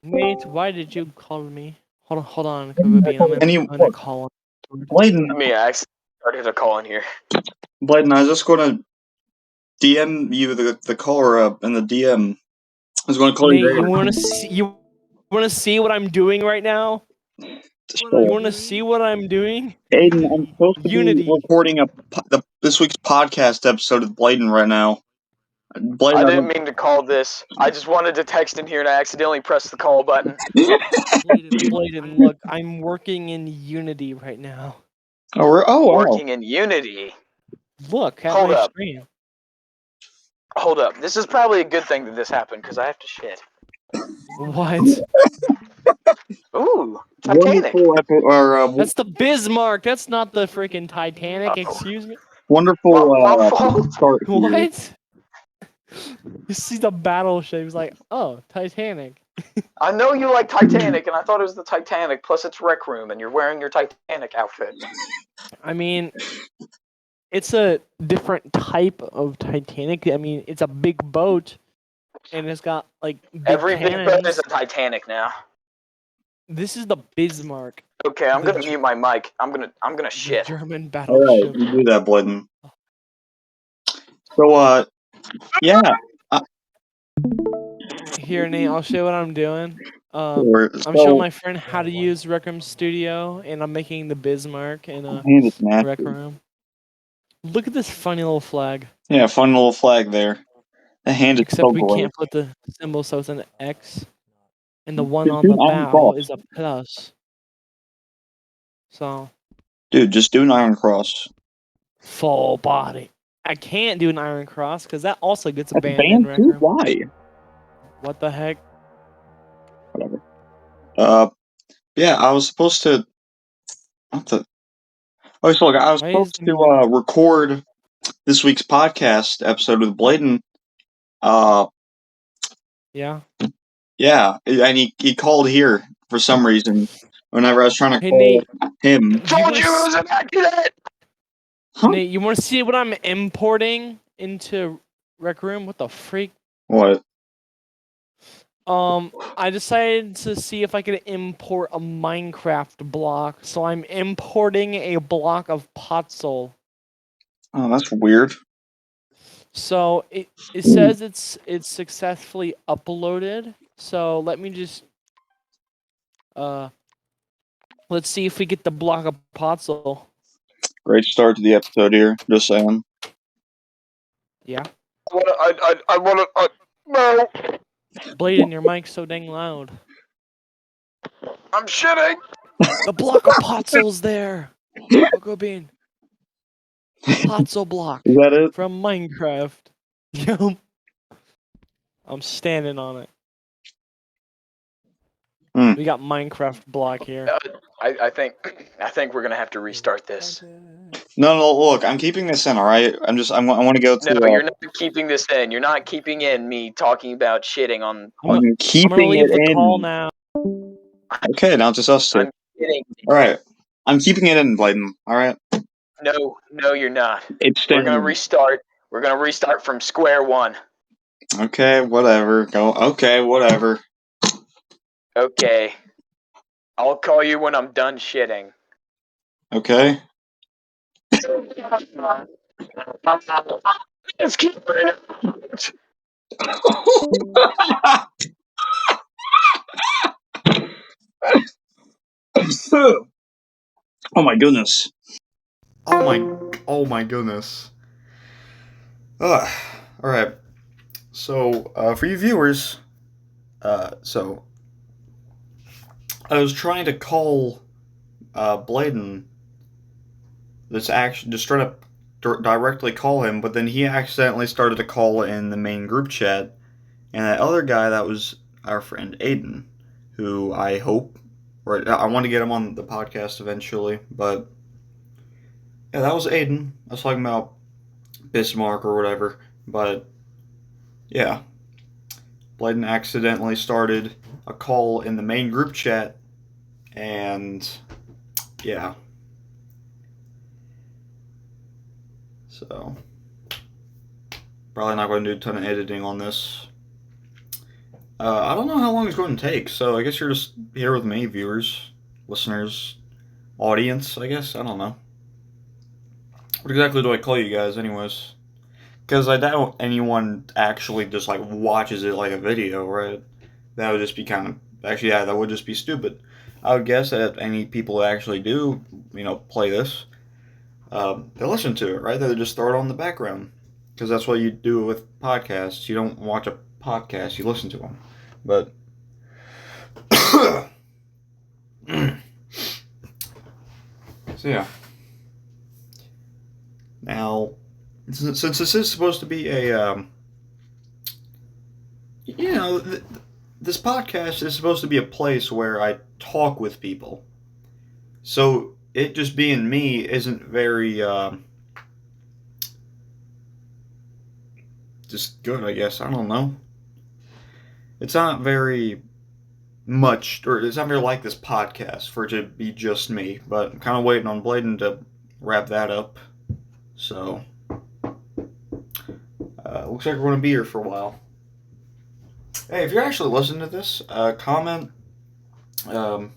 Wait, why did you call me? Hold on, Bean. I'm gonna call him. Blayden, I actually started a call in here. Blayden, I was just gonna DM you the caller up in the DM. I was gonna call Nate, you. you wanna see what I'm doing right now? You wanna see what I'm doing? Aiden, I'm supposed to Unity. be recording this week's podcast episode with Blayden right now. Blayden, I didn't mean to call this. I just wanted to text in here and I accidentally pressed the call button. Blayden, look, I'm working in Unity right now. Working in Unity. Look at Hold my up. screen. Hold up. This is probably a good thing that this happened because I have to shit. What? Ooh, Titanic. That's the Bismarck. That's not the freaking Titanic. Excuse me. Wonderful. My fault. What? You see the battleship? He's like, oh, Titanic. I know you like Titanic, and I thought it was the Titanic plus its rec room, and you're wearing your Titanic outfit. I mean, it's a different type of Titanic. I mean, it's a big boat, and it's got like big Every cannons. big boat is a Titanic now. This is the Bismarck. Okay, I'm gonna mute my mic. I'm gonna shit. German All right, battleship. you do that, Blayden. So, yeah. Here, Nate, I'll show you what I'm doing. I'm So, showing my friend how to use Rec Room Studio, and I'm making the Bismarck in a Rec Room. Look at this funny little flag. Yeah, fun little flag there. The hand is Except so we great. can't put the symbol, so it's an X. And the one on the bow is a plus. So. Dude, just do an iron cross. Full body. I can't do an iron cross because that also gets banned in Rec Room. Why? What the heck? Whatever. Yeah, I was supposed to. What the? Oh, so look, I was supposed to record this week's podcast episode with Blayden. Yeah. Yeah, and he called here for some reason. Whenever I was trying to call him. Told you it was immaculate! Huh? Nate, you want to see what I'm importing into Rec Room? What the freak? What? I decided to see if I could import a Minecraft block, so I'm importing a block of Potzel. Oh, that's weird. So it says it's successfully uploaded. So let me just let's see if we get the block of Potzel. Great start to the episode here. Just saying. Yeah. I wanna. No. Blayden, your mic's so dang loud. I'm shitting. The block of Potzel's there. Cocoa Bean. Potzel block. Is that it? From Minecraft. Yum. I'm standing on it. We got Minecraft block here. I think we're gonna have to restart this. No, look, I'm keeping this in, alright? I want to go to... No, you're not keeping this in. You're not keeping in me talking about shitting on... I'm keeping I'm gonna leave the in. call now. Okay, now just us two. I'm kidding. Alright. I'm keeping it in, Blayden, alright? No, you're not. It's staying. We're gonna restart. We're gonna restart from square one. Okay, whatever. Okay, whatever. Okay. I'll call you when I'm done shitting. Okay. Let's keep it. Oh my goodness. Oh my goodness. Alright. So, for you viewers, so I was trying to call Blayden. This action, just trying to directly call him, but then he accidentally started to call in the main group chat, and that other guy, that was our friend Aiden, who I hope, or I want to get him on the podcast eventually, but yeah, that was Aiden. I was talking about Bismarck or whatever, but yeah, Blayden accidentally started a call in the main group chat, and yeah. So, probably not going to do a ton of editing on this. I don't know how long it's going to take, so I guess you're just here with me, viewers, listeners, audience, I guess. I don't know. What exactly do I call you guys, anyways? Because I doubt anyone actually just, like, watches it like a video, right? That would just be kind of. Actually, yeah, that would just be stupid. I would guess that any people that actually do, play this, they listen to it, right? They just throw it on the background. Because that's what you do with podcasts. You don't watch a podcast, you listen to them. But. So, yeah. Now, since this is supposed to be this podcast is supposed to be a place where I talk with people. So it just being me isn't very just good, I guess. I don't know. It's not very much, or it's not very like this podcast for it to be just me. But I'm kind of waiting on Blayden to wrap that up. So looks like we're going to be here for a while. Hey, if you're actually listening to this, comment. Yeah,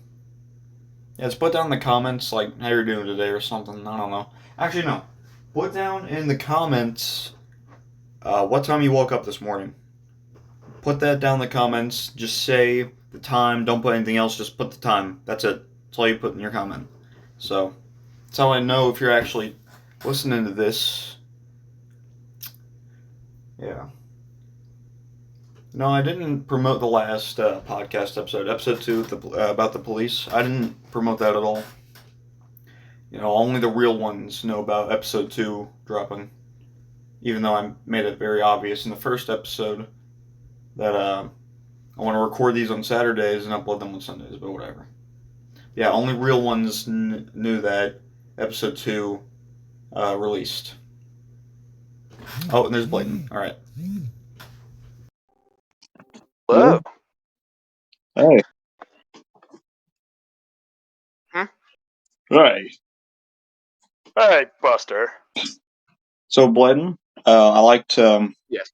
just put down in the comments like how you're doing today or something. I don't know. Actually, no. Put down in the comments what time you woke up this morning. Put that down in the comments. Just say the time. Don't put anything else. Just put the time. That's it. That's all you put in your comment. So that's how I know if you're actually listening to this. Yeah. No, I didn't promote the last podcast episode 2 about the police. I didn't promote that at all. Only the real ones know about episode 2 dropping. Even though I made it very obvious in the first episode that I want to record these on Saturdays and upload them on Sundays, but whatever. Yeah, only real ones knew that episode 2 released. Oh, and there's Blayden. Alright. Hello. Hey. Right. Hey, Buster. So, Blayden, I like to. Yes.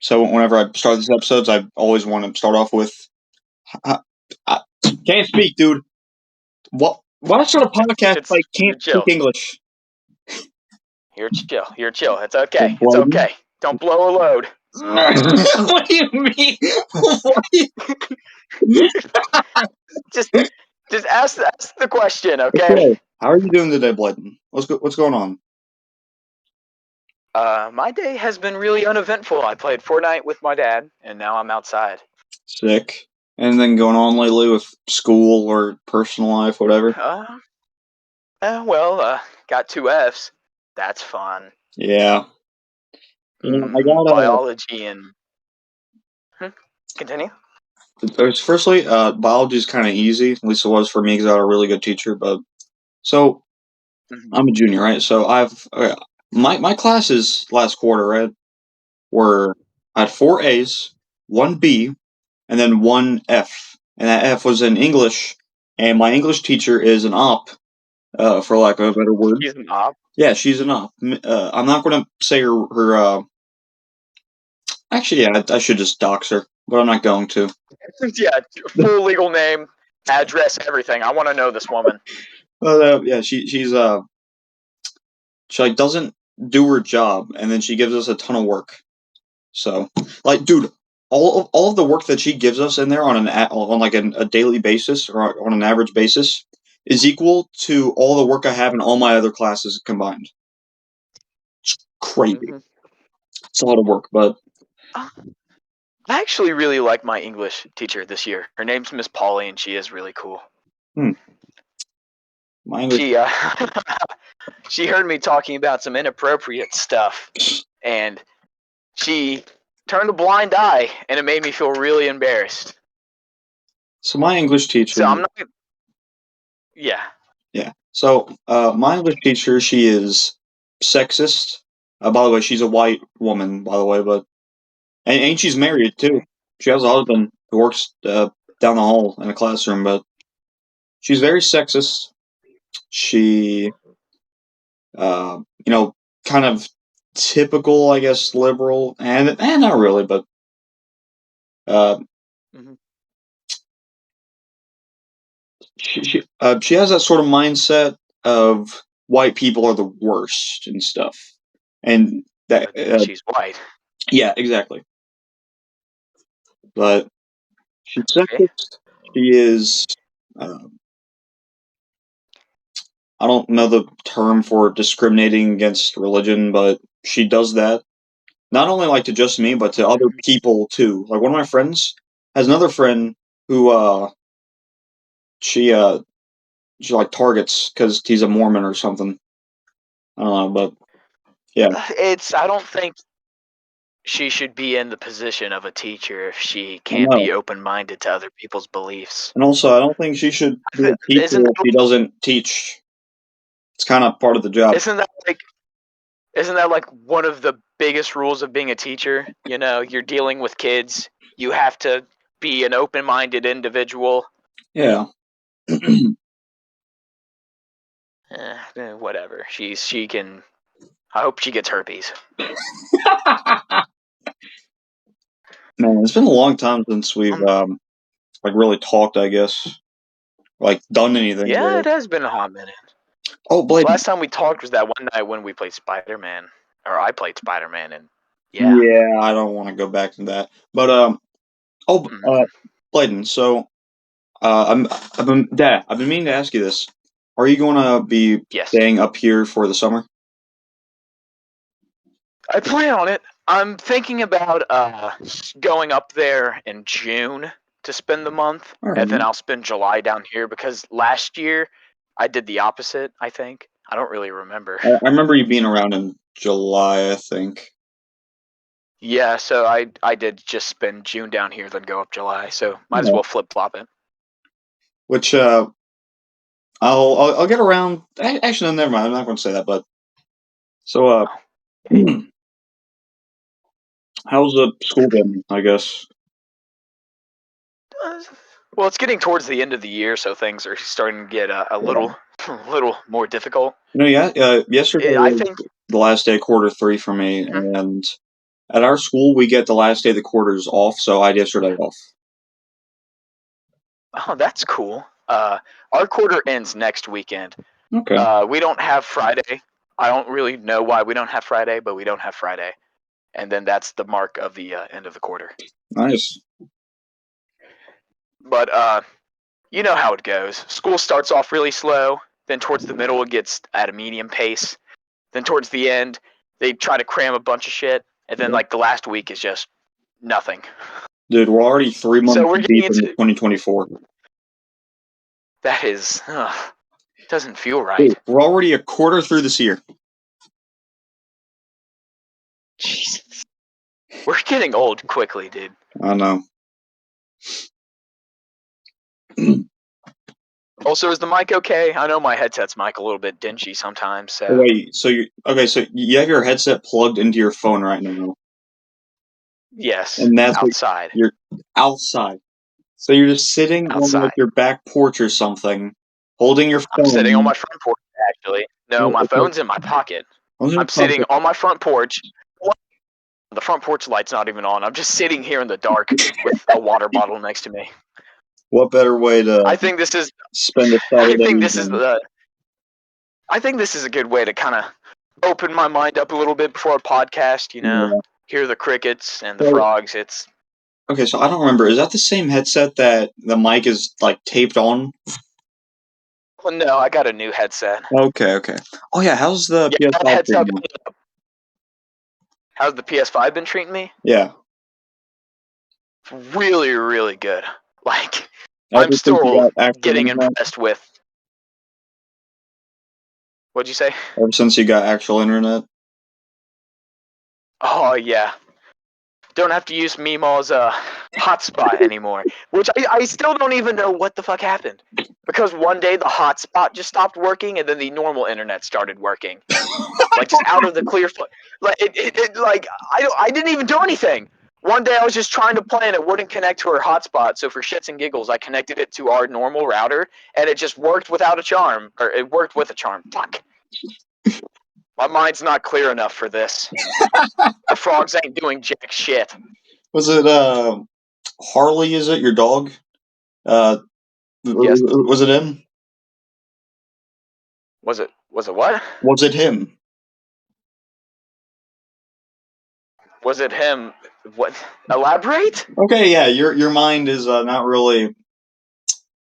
So, whenever I start these episodes, I always want to start off with. I can't speak, dude. What? Why start a podcast if I can't speak English? You're chill. You're chill. It's okay. So, It's Blayden? okay. Don't blow a load. What do you mean? Just ask the question, okay? Okay. How are you doing today, Blayden? What's going on? My day has been really uneventful. I played Fortnite with my dad, and now I'm outside. Sick. Anything going on lately with school or personal life, whatever? Got 2 Fs. That's fun. Yeah. I got biology and continue. Firstly, biology is kind of easy. At least it was for me because I had a really good teacher. But so I'm a junior, right? So I've my classes last quarter, right, were I had 4 A's, 1 B, and then 1 F, and that F was in English. And my English teacher is an op, for lack of a better word. She's an op. Yeah, she's an op. I'm not going to say her. Actually, yeah, I should just dox her, but I'm not going to. Yeah, full legal name, address, everything. I want to know this woman. Yeah, she like doesn't do her job, and then she gives us a ton of work. So, like, dude, all of the work that she gives us in there on a daily basis or on an average basis is equal to all the work I have in all my other classes combined. It's crazy. It's a lot of work, but I actually really like my English teacher this year. Her name's Miss Polly, and she is really cool. My English. She heard me talking about some inappropriate stuff, and she turned a blind eye, and it made me feel really embarrassed. So my English teacher. So I'm not. Yeah. Yeah. So my English teacher, she is sexist. By the way, she's a white woman, by the way, but and she's married too. She has a husband who works down the hall in a classroom, but she's very sexist. She, kind of typical, I guess, liberal, and not really, but Mhm. She has that sort of mindset of white people are the worst and stuff, and that She's white. yeah, exactly. But she's Okay. sexist. She is. I don't know the term for discriminating against religion, but she does that. Not only like to just me, but to other people too. Like one of my friends has another friend who she she like targets because he's a Mormon or something. I don't know, but yeah, I don't think she should be in the position of a teacher if she I can't know. be open-minded to other people's beliefs. And also, I don't think she should be a teacher Isn't if she doesn't teach. It's kind of part of the job. isn't that like isn't that like one of the biggest rules of being a teacher? You know, you're dealing with kids. You have to be an open-minded individual. Yeah. Whatever. She can. I hope she gets herpes. Man, it's been a long time since we've like really talked. I guess like done anything. Yeah, Really. it has been a hot minute. Oh, Blade. Last time we talked was that one night when we played Spider-Man, or I played Spider-Man, and yeah. Yeah, I don't want to go back to that. But Blayden. So I've been meaning to ask you this. Are you going to be Yes. staying up here for the summer? I plan on it. I'm thinking about going up there in June to spend the month, All right. and then I'll spend July down here because last year I did the opposite. I think I don't really remember. I remember you being around in July, I think. Yeah, so I did just spend June down here, then go up July. So might as Yeah. well flip flop it. Which I'll get around. Actually, no, never mind. I'm not going to say that. But so how's the school been? I guess. Well, it's getting towards the end of the year, so things are starting to get a little more difficult. Yeah. Yesterday I was think. the last day of quarter 3 for me, and at our school we get the last day of the quarters off. So I had yesterday off. Oh, that's cool. Our quarter ends next weekend. Okay. We don't have Friday. I don't really know why we don't have Friday, but we don't have Friday. And then that's the mark of the end of the quarter. Nice. But you know how it goes. School starts off really slow. Then towards the middle, it gets at a medium pace. Then towards the end, they try to cram a bunch of shit. And then like the last week is just nothing. Dude, we're already 3 months So we're getting deep into into 2024. that is doesn't feel right. Dude, we're already a quarter through this year. Jesus. We're getting old quickly, dude. I know. Also, is the mic okay? I know my headset's mic a little bit dingy sometimes. So Wait, so you okay? So you have your headset plugged into your phone right now, yes, and that's what outside. you're outside. So you're just sitting on like Outside. your back porch or something, holding your phone. I'm sitting on my front porch, actually. No, Oh, my okay. phone's in my pocket. On your I'm sitting pocket. on my front porch. The front porch light's not even on. I'm just sitting here in the dark with a water bottle next to me. What better way to I think this is. spend a I Saturday think this is evening? the. I think this is a good way to kind of open my mind up a little bit before a podcast. You know, Yeah. hear the crickets and the So, frogs. It's okay, so I don't remember. Is that the same headset that the mic is like taped on? well, no, I got a new headset. Okay, okay. Oh yeah, how's the Yeah, that PS5 headset. treating you? How's the PS5 been treating me? Yeah. Really, really good. Like, I'm Ever since you still got actual getting internet? impressed with. What'd you say? Ever since you got actual internet? Oh yeah, don't have to use Meemaw's hotspot anymore. Which I still don't even know what the fuck happened. Because one day the hotspot just stopped working, and then the normal internet started working. Like just out of the clear. Like like I didn't even do anything. One day I was just trying to play and it wouldn't connect to her hotspot. So for shits and giggles, I connected it to our normal router, and it just worked without a charm, or it worked with a charm. Fuck. My mind's not clear enough for this. The frogs ain't doing jack shit. Was it Harley, is it your dog? Yes. Was it him? Was it what? Was it him? Was it him? What? Elaborate? Okay, yeah, your mind is not really.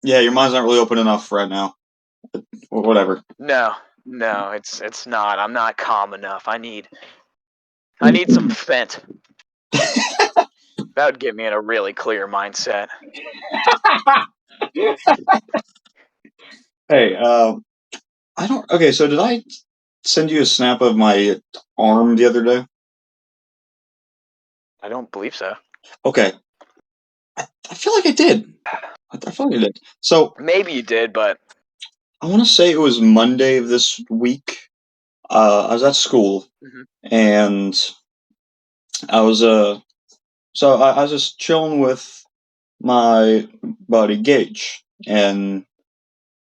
Yeah, your mind's not really open enough right now. But whatever. No, it's not. I'm not calm enough. I need some Fent. That would get me in a really clear mindset. Hey, I don't. Okay, so did I send you a snap of my arm the other day? I don't believe so. Okay, I feel like I did. I feel like I did. So Maybe you did, but I want to say it was Monday of this week. I was at school Mhm. and I was I was just chilling with my buddy Gage, and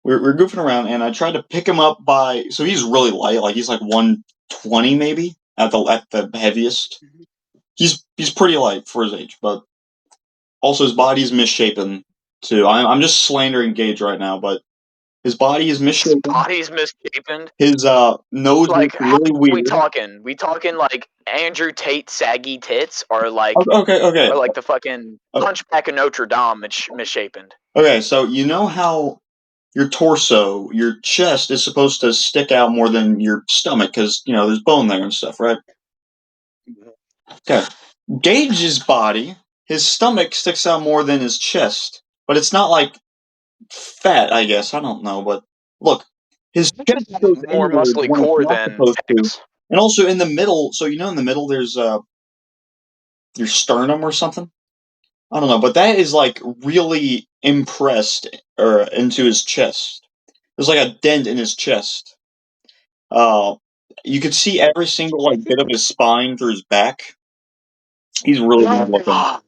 we're goofing around, and I tried to pick him up by. So he's really light, like he's like 120 maybe at the heaviest. He's pretty light for his age, but also his body's misshapen too. I'm just slandering Gage right now, but his body is his misshapen. body's misshapen. His nose Like, is how really we weird. talking? We talking like Andrew Tate saggy tits, or like, Okay. or like the fucking Hunchback of Notre Dame misshapen? Okay, so you know how your torso, your chest is supposed to stick out more than your stomach because, there's bone there and stuff, right? Okay. Gage's body, his stomach sticks out more than his chest, but it's not like fat, I guess. I don't know, but look, his chest goes More inward muscly when it's core not than supposed to. pecs. And also in the middle, so in the middle there's your sternum or something. I don't know, but that is like really impressed or into his chest. There's like a dent in his chest. You could see every single like bit of his spine through his back. He's really weird looking.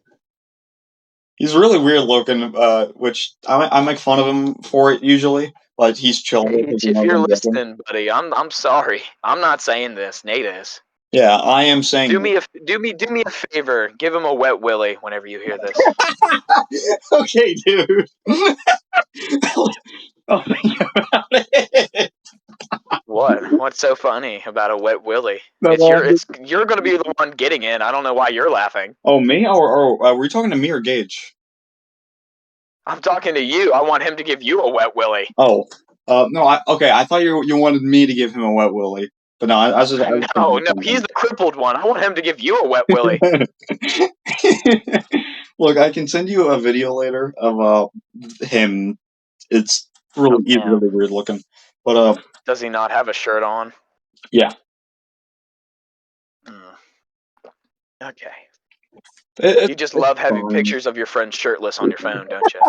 He's really weird looking, which I make fun of him for it usually. Like he's chilling with it, If you're I'm joking. listening, buddy, I'm sorry. I'm not saying this. Nate is. Yeah, I am saying. Do me a favor. Give him a wet willy whenever you hear this. Okay, dude. Oh, think about it. What? What's so funny about a wet willy? No, You're gonna be the one getting it. I don't know why you're laughing. Oh, me? Or were you talking to me or Gage? I'm talking to you. I want him to give you a wet willy. Oh, no. I thought you wanted me to give him a wet willy, but no. I was just. No, he's the crippled one. I want him to give you a wet willy. Look, I can send you a video later of him. It's really, he's really weird looking, but Does he not have a shirt on? Yeah. Okay. You just love having pictures of your friends shirtless on your phone, don't you?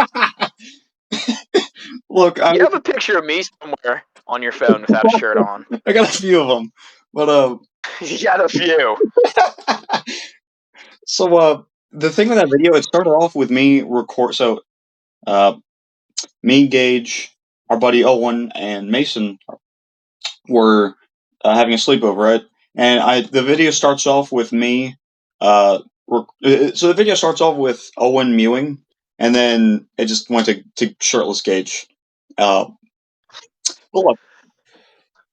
Look, you have a picture of me somewhere on your phone without a shirt on. I got a few of them, but you got a few. So the thing with that video, it started off with me record. So, me, Gage, our buddy Owen, and Mason were having a sleepover, right? And the video starts off with me. So the video starts off with Owen mewing, and then it just went to shirtless Gage. But look,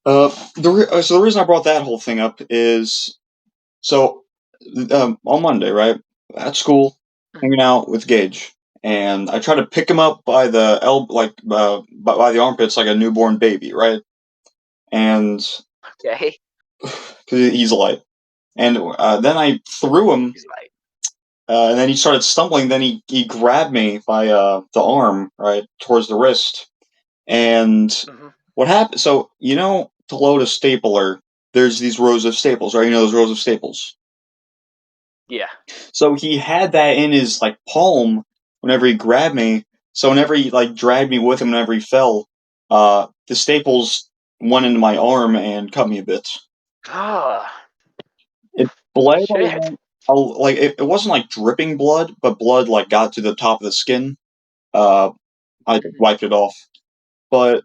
so the reason I brought that whole thing up is on Monday, right, at school, hanging out with Gage, and I try to pick him up by the by the armpits like a newborn baby, right? And Okay. because he's light, and then I threw him, He's light. And then he started stumbling. Then he grabbed me by the arm, right towards the wrist, and what happened? So to load a stapler, there's these rows of staples, right? Those rows of staples. Yeah. So he had that in his palm whenever he grabbed me. So whenever he dragged me with him, whenever he fell, the staples went into my arm and cut me a bit. Ah. It bled. Shit. It wasn't dripping blood, but blood got to the top of the skin. I wiped it off, but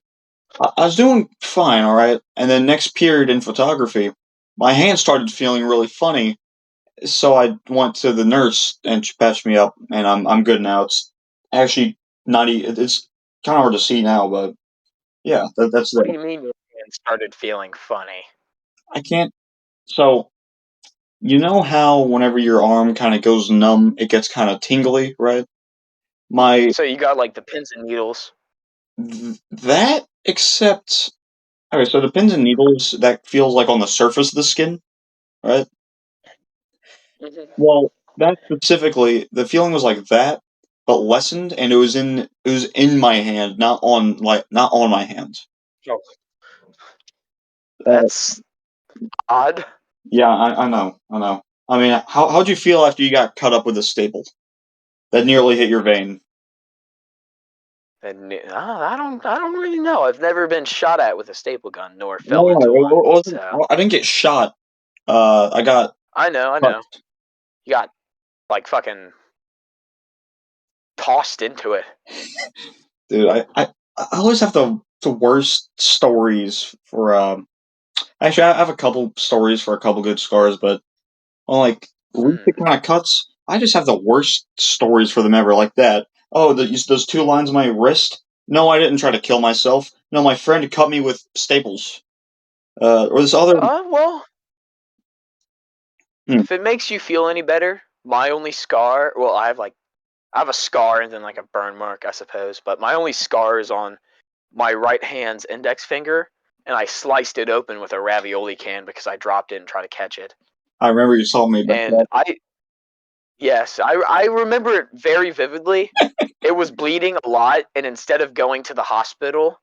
I was doing fine, all right. And then next period in photography, my hand started feeling really funny. so I went to the nurse and she patched me up, and I'm good now. It's actually it's kind of hard to see now, but yeah, that's What do it. you mean your hand started feeling funny? I can't. So you know how whenever your arm kind of goes numb, it gets kind of tingly, right? My So you got like the pins and needles. that except okay, so the pins and needles that feels like on the surface of the skin, right? Hmm. Well, that specifically, the feeling was like that, but lessened, and it was in my hand, not on my hand. Oh, Uh, that's odd. yeah, I know, I know. I mean, how'd you feel after you got cut up with a staple that nearly hit your vein? And I don't really know. I've never been shot at with a staple gun, nor fell No, into one. it wasn't. So I didn't get shot. I got I know, I cut. know. You got like fucking tossed into it. Dude, I always have the worst stories for. Actually, I have a couple stories for a couple good scars, but on like recent Hmm. kind of cuts, I just have the worst stories for them ever. Like that. Oh, those two lines on my wrist. No, I didn't try to kill myself. No, my friend cut me with staples. Or this other. Well, Hmm, if it makes you feel any better, my only scar. Well, I have a scar and then like a burn mark, I suppose. But my only scar is on my right hand's index finger, and I sliced it open with a ravioli can because I dropped it and tried to catch it. I remember you saw me about And that. yes, I remember it very vividly. It was bleeding a lot, and instead of going to the hospital,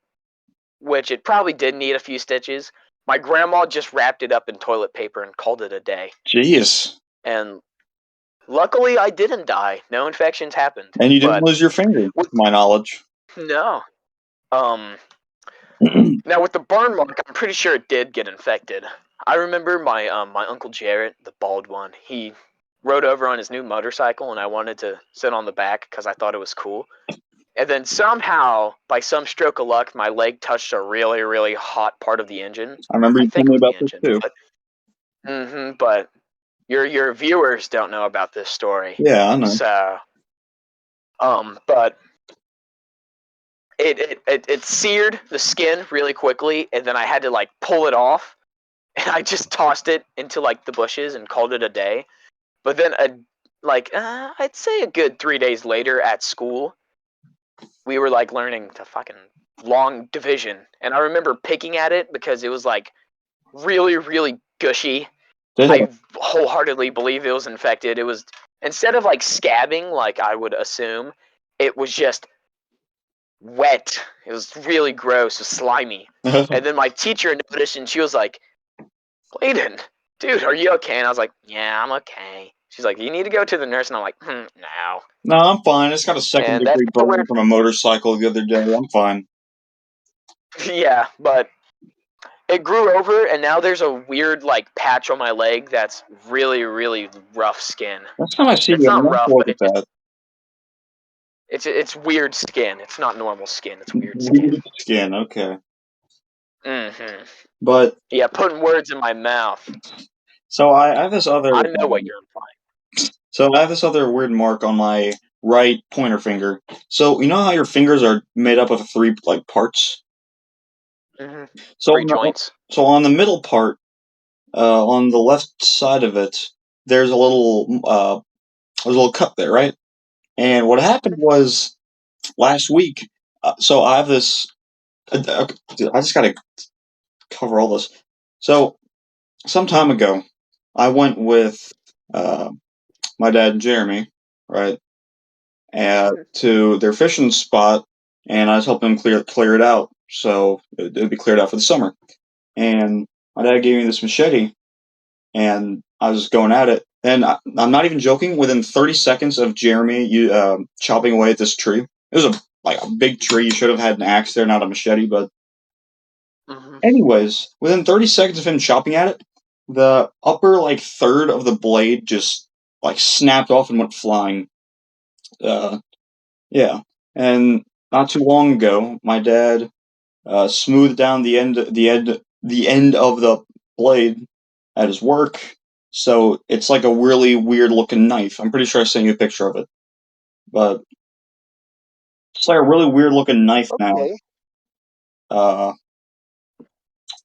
which it probably did need a few stitches, my grandma just wrapped it up in toilet paper and called it a day. Jeez. And luckily, I didn't die. No infections happened. And you didn't But lose your finger, to with my knowledge. no, now with the burn mark, I'm pretty sure it did get infected. I remember my uncle Jarrett, the bald one. He rode over on his new motorcycle, and I wanted to sit on the back because I thought it was cool. And then somehow, by some stroke of luck, my leg touched a really, really hot part of the engine. I remember I you told think it me was the about this engine, too. but your viewers don't know about this story. Yeah, I know. So, but it seared the skin really quickly, and then I had to like pull it off, and I just tossed it into like the bushes and called it a day. But then I'd say a good 3 days later at school, we were like learning to fucking long division, and I remember picking at it because it was like really, really gushy. Did it? I wholeheartedly believe it was infected. It was, instead of like scabbing like I would assume, it was just wet. It was really gross, it was slimy. And then my teacher noticed, and she was like, Blayden, dude, are you okay? And I was like, yeah, I'm okay. She's like, you need to go to the nurse. And I'm like, no. No, I'm fine. I just got a second And that's degree where, burn from a motorcycle the other day. I'm fine. yeah, but it grew over, and now there's a weird like patch on my leg that's really, really rough skin. Next time I see It's you, I'm not gonna have to rough, look but at that. it's weird skin. It's not normal skin. It's weird skin. Weird skin, okay. Hmm. But Yeah, putting words in my mouth. so I have this other I know what you're implying. so I have this other weird mark on my right pointer finger. So you know how your fingers are made up of three like parts? Hmm. So Three joints. on the middle part, on the left side of it, there's a little cut there, right? And what happened was last week. So I have this. Dude, I just gotta cover all this. So some time ago, I went with uh, my dad and Jeremy, right, Hmm. to their fishing spot, and I was helping them clear it out, so it'd be cleared out for the summer. And my dad gave me this machete, and I was going at it. And I'm not even joking. Within 30 seconds of Jeremy chopping away at this tree, it was a big tree. You should have had an axe there, not a machete. But Hmm. anyways, within 30 seconds of him chopping at it, the upper like third of the blade just like snapped off and went flying. Uh, yeah, and not too long ago, my dad smoothed down the end of the blade at his work, So it's like a really weird looking knife. I'm pretty sure I sent you a picture of it, but it's like a really weird looking knife now.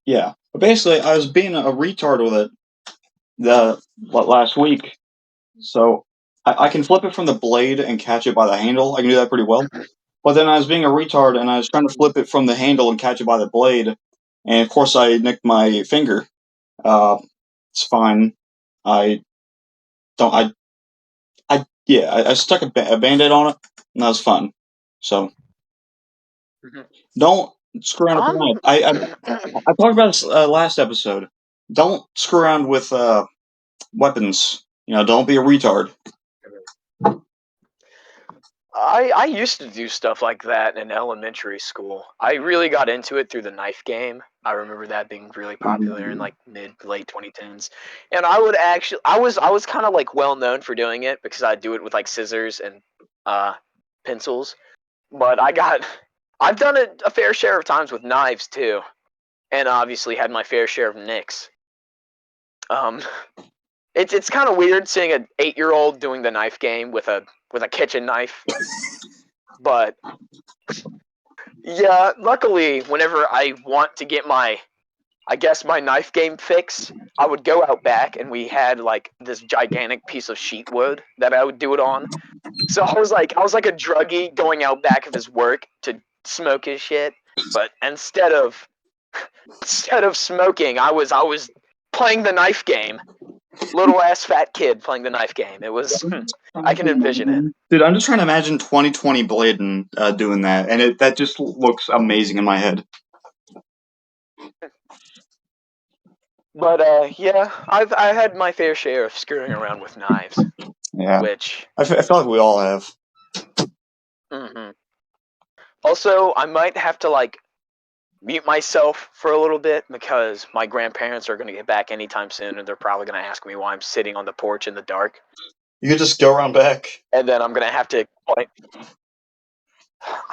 Yeah. But basically, I was being a retard with it last week. So I can flip it from the blade and catch it by the handle. I can do that pretty well. But then I was being a retard and I was trying to flip it from the handle and catch it by the blade. And of course, I nicked my finger. It's fine. I don't. I stuck a band-aid on it, and that was fun. So don't screw around with the knife. I talked about this last episode. Don't screw around with weapons. Don't be a retard. I used to do stuff like that in elementary school. I really got into it through the knife game. I remember that being really popular in like late 2010s. And I would actually I was kind of like well known for doing it because I'd do it with like scissors and pencils. But I've done it a fair share of times with knives too. And obviously had my fair share of nicks. It's kind of weird seeing an 8-year-old doing the knife game with a kitchen knife. But yeah, luckily, whenever I want to get my knife game fix, I would go out back and we had like this gigantic piece of sheet wood that I would do it on. So I was like a druggie going out back of his work to smoke his shit. But instead of smoking, I was playing the knife game. Little ass fat kid playing the knife game. It was I can envision it. Dude, I'm just trying to imagine 2020 Blayden doing that, and that just looks amazing in my head. But yeah, I had my fair share of screwing around with knives. Yeah, Which I feel like we all have. Also, I might have to like mute myself for a little bit because my grandparents are going to get back anytime soon, and they're probably going to ask me why I'm sitting on the porch in the dark. You could just go around back. And then I'm going to have to I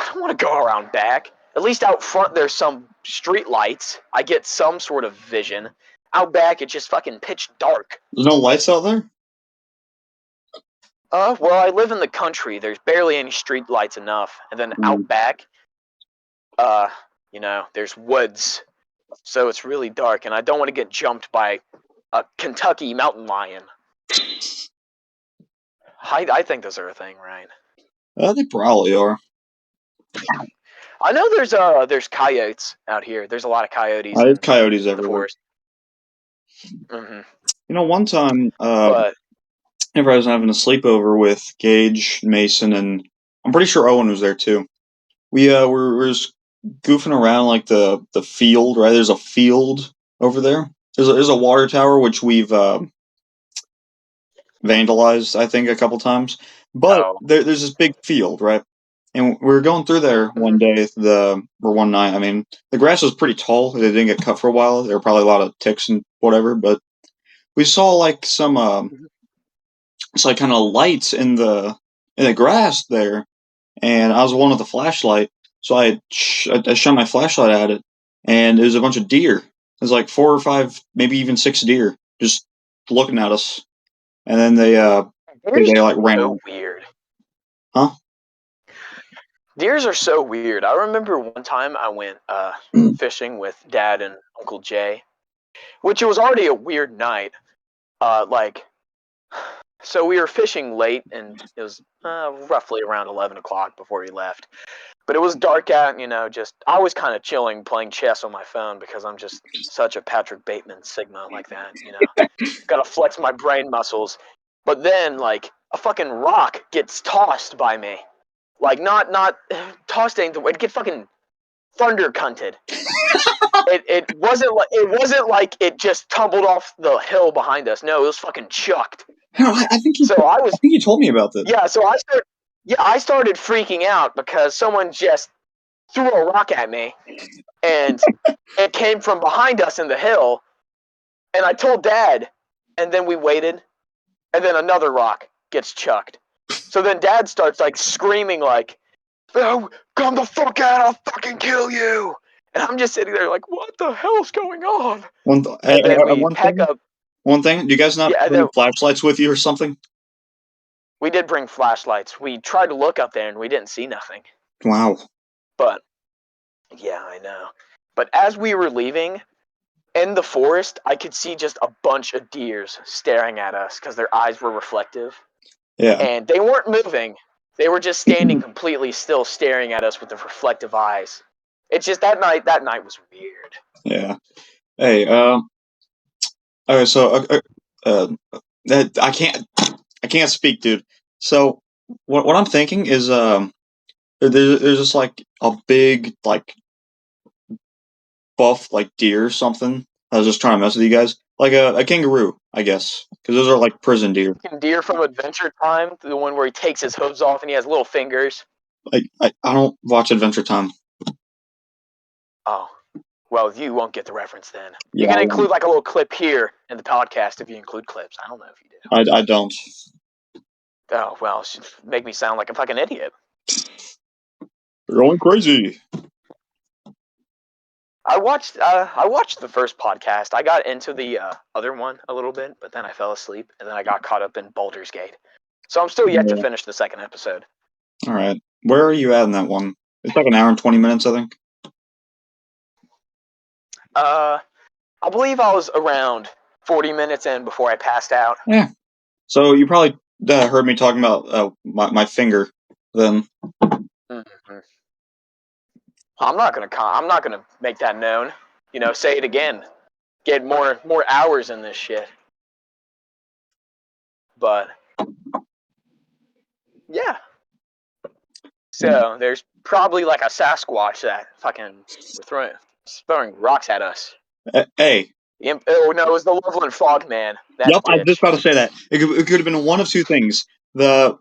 don't want to go around back. At least out front there's some street lights. I get some sort of vision. Out back it's just fucking pitch dark. There's no lights out there? Well, I live in the country. There's barely any street lights enough. And then out back, there's woods. So it's really dark, and I don't want to get jumped by a Kentucky mountain lion. I think those are a thing, right? They probably are. I know there's coyotes out here. There's a lot of coyotes. There's coyotes everywhere. The forest. One time, whenever I was having a sleepover with Gage, Mason, and I'm pretty sure Owen was there too. We were just goofing around like the field, right? There's a field over there. There's a water tower which we've vandalized, I think, a couple times. But there's this big field, right? And we were going through there one night. I mean, the grass was pretty tall. It didn't get cut for a while. There were probably a lot of ticks and whatever. But we saw like some it's like kind of lights in the grass there. And I was one with the flashlight, so I shone my flashlight at it, and it was a bunch of deer. There's like 4 or 5, maybe even 6 deer just looking at us, and then they like ran so weird. Huh? Deers are so weird. I remember one time I went fishing with Dad and Uncle Jay, which it was already a weird night. So we were fishing late, and it was roughly around 11 o'clock before we left. But it was dark out, and, I was kind of chilling, playing chess on my phone because I'm just such a Patrick Bateman Sigma like that, Gotta flex my brain muscles. But then, like, a fucking rock gets tossed by me. Like, not tossed anything, it get fucking thunder cunted. It wasn't like it just tumbled off the hill behind us. No, it was fucking chucked. I think you told me about this. Yeah, so I started freaking out because someone just threw a rock at me, and it came from behind us in the hill, and I told Dad, and then we waited, and then another rock gets chucked. So then Dad starts like screaming like, "Oh, come the fuck out! I'll fucking kill you!" And I'm just sitting there like, "What the hell's going on?" And then we pack up. One thing, do you guys not Yeah, bring flashlights with you or something? we did bring flashlights. We tried to look up there and we didn't see nothing. Wow. But yeah, I know. But as we were leaving in the forest, I could see just a bunch of deers staring at us because their eyes were reflective, Yeah. and they weren't moving. They were just standing completely still, staring at us with the reflective eyes. It's just that night. That night was weird. Yeah. Hey. Okay. So. That I can't speak, dude. So what I'm thinking is there's just like a big like buff like deer or something. I was just trying to mess with you guys, like a kangaroo, I guess, because those are like prison deer. Deer from Adventure Time, the one where he takes his hooves off and he has little fingers. Like I don't watch Adventure Time. Oh, well, you won't get the reference then. You Yeah, can include like a little clip here in the podcast if you include clips. I don't know if you do. I don't. Oh well, it should make me sound like a fucking idiot. You're going crazy. I watched the first podcast. I got into the other one a little bit, but then I fell asleep, and then I got caught up in Baldur's Gate. So I'm still yet to Yeah. finish the second episode. All right, where are you at in that one? It's like an hour and 20 minutes, I think. I believe I was around 40 minutes in before I passed out. Yeah. So you probably heard me talking about my finger then. Mm-hmm. I'm not gonna make that known. You know, say it again. Get more hours in this shit. But yeah. So there's probably like a Sasquatch that fucking throwing rocks at us. Hey. Oh no, it was the Loveland Frogman. That Yep, I was bitch. just about to say that. It could have been one of two things: the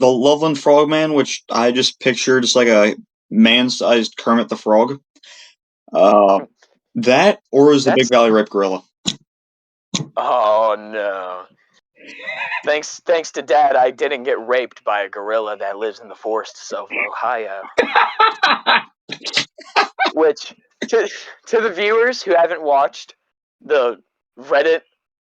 Loveland Frogman, which I just pictured just like a man-sized Kermit the Frog. That or is the Big Valley Rape Gorilla? Oh no. Thanks to Dad, I didn't get raped by a gorilla that lives in the forests of Ohio. Which, to the viewers who haven't watched the Reddit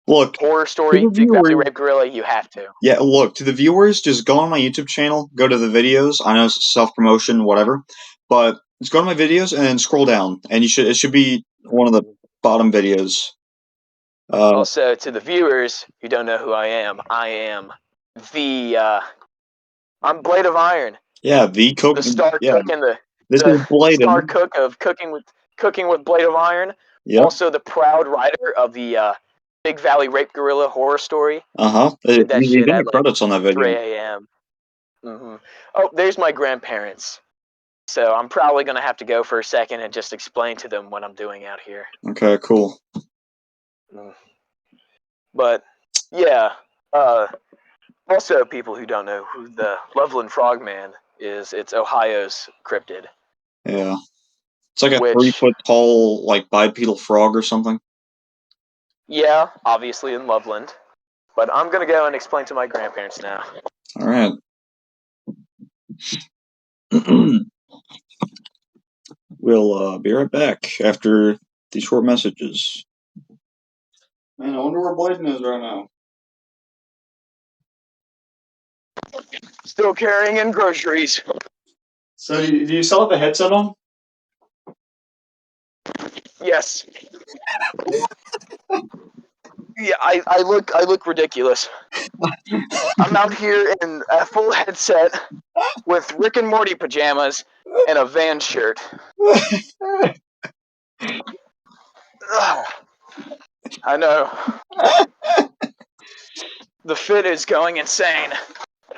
horror story Big Valley Rape Gorilla, you have to. Yeah, look, to the viewers, just go on my YouTube channel, go to the videos. I know it's self-promotion, whatever, but just go to my videos and then scroll down, and it should be one of the bottom videos. Also, to the viewers who don't know who I am I'm Blade of Iron. Yeah, the cook. The star cook and this is Blayden. Star cook of cooking with Blade of Iron. Yep. Also, the proud writer of the Big Valley Rape Gorilla horror story. Did that shit at credits on that video. 3 a.m. Mm-hmm. Oh, there's my grandparents. So I'm probably gonna have to go for a second and just explain to them what I'm doing out here. Okay, cool. But yeah, also people who don't know who the Loveland Frogman is, it's Ohio's cryptid. Yeah, it's like a 3-foot tall, like bipedal frog or something. Yeah, obviously in Loveland. But I'm gonna go and explain to my grandparents now. All right. We'll be right back after these short messages. Man, I wonder where Blayden is right now. Still carrying in groceries. So, do you still have the headset on? Yes. Yeah, I look ridiculous. I'm out here in a full headset with Rick and Morty pajamas and a Van shirt. Ugh. I know. The fit is going insane.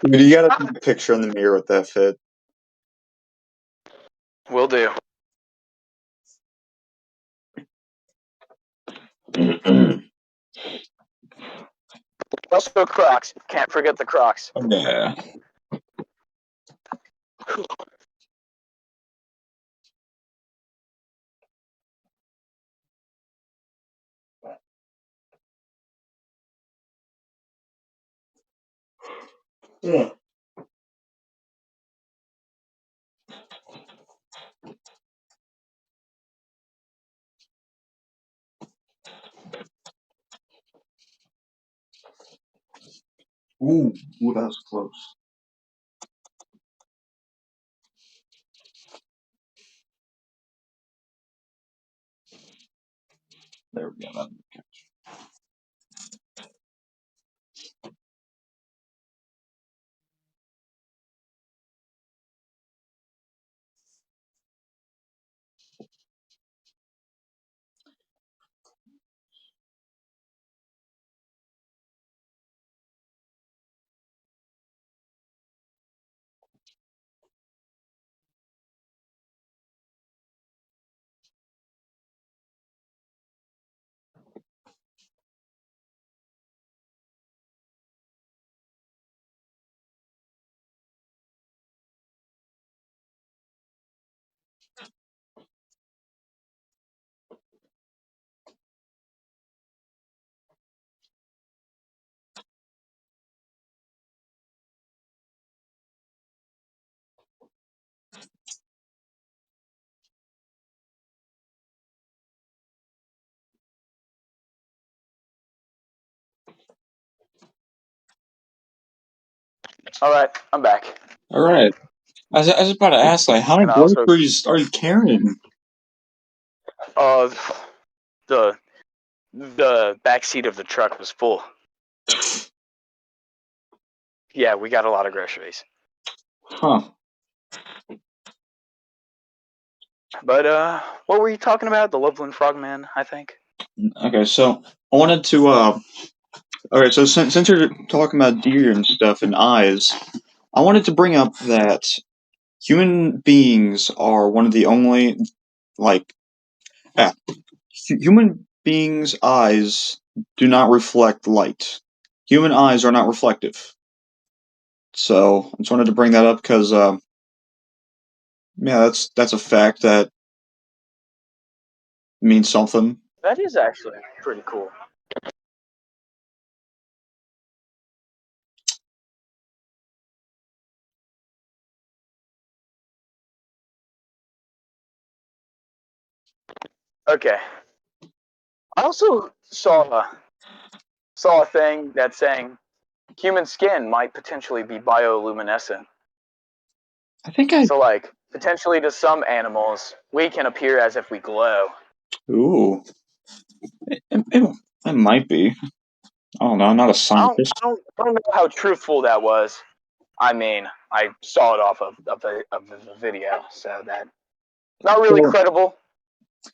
Dude, you gotta take a picture in the mirror with that fit. Will do. Also Crocs. Can't forget the Crocs. Yeah. Yeah. Ooh, that was close. There we go. All right, I'm back. All right. I was about to ask, like, how many And I also, groceries are you carrying? uh, the back seat of the truck was full. Yeah, we got a lot of groceries. Huh. But what were you talking about? The Loveland Frogman, I think. Okay, so I wanted to. Okay, so since you're talking about deer and stuff and eyes, I wanted to bring up that human beings are one of the only, like, yeah, human beings' eyes do not reflect light. Human eyes are not reflective. So I just wanted to bring that up because, yeah, that's a fact that means something. That is actually pretty cool. Okay. I also saw a thing that's saying human skin might potentially be bioluminescent. I think I. So, like, potentially to some animals, we can appear as if we glow. Ooh. It might be. I don't know. I'm not a scientist. I don't know how truthful that was. I mean, I saw it off of the video, so that not really Well, credible,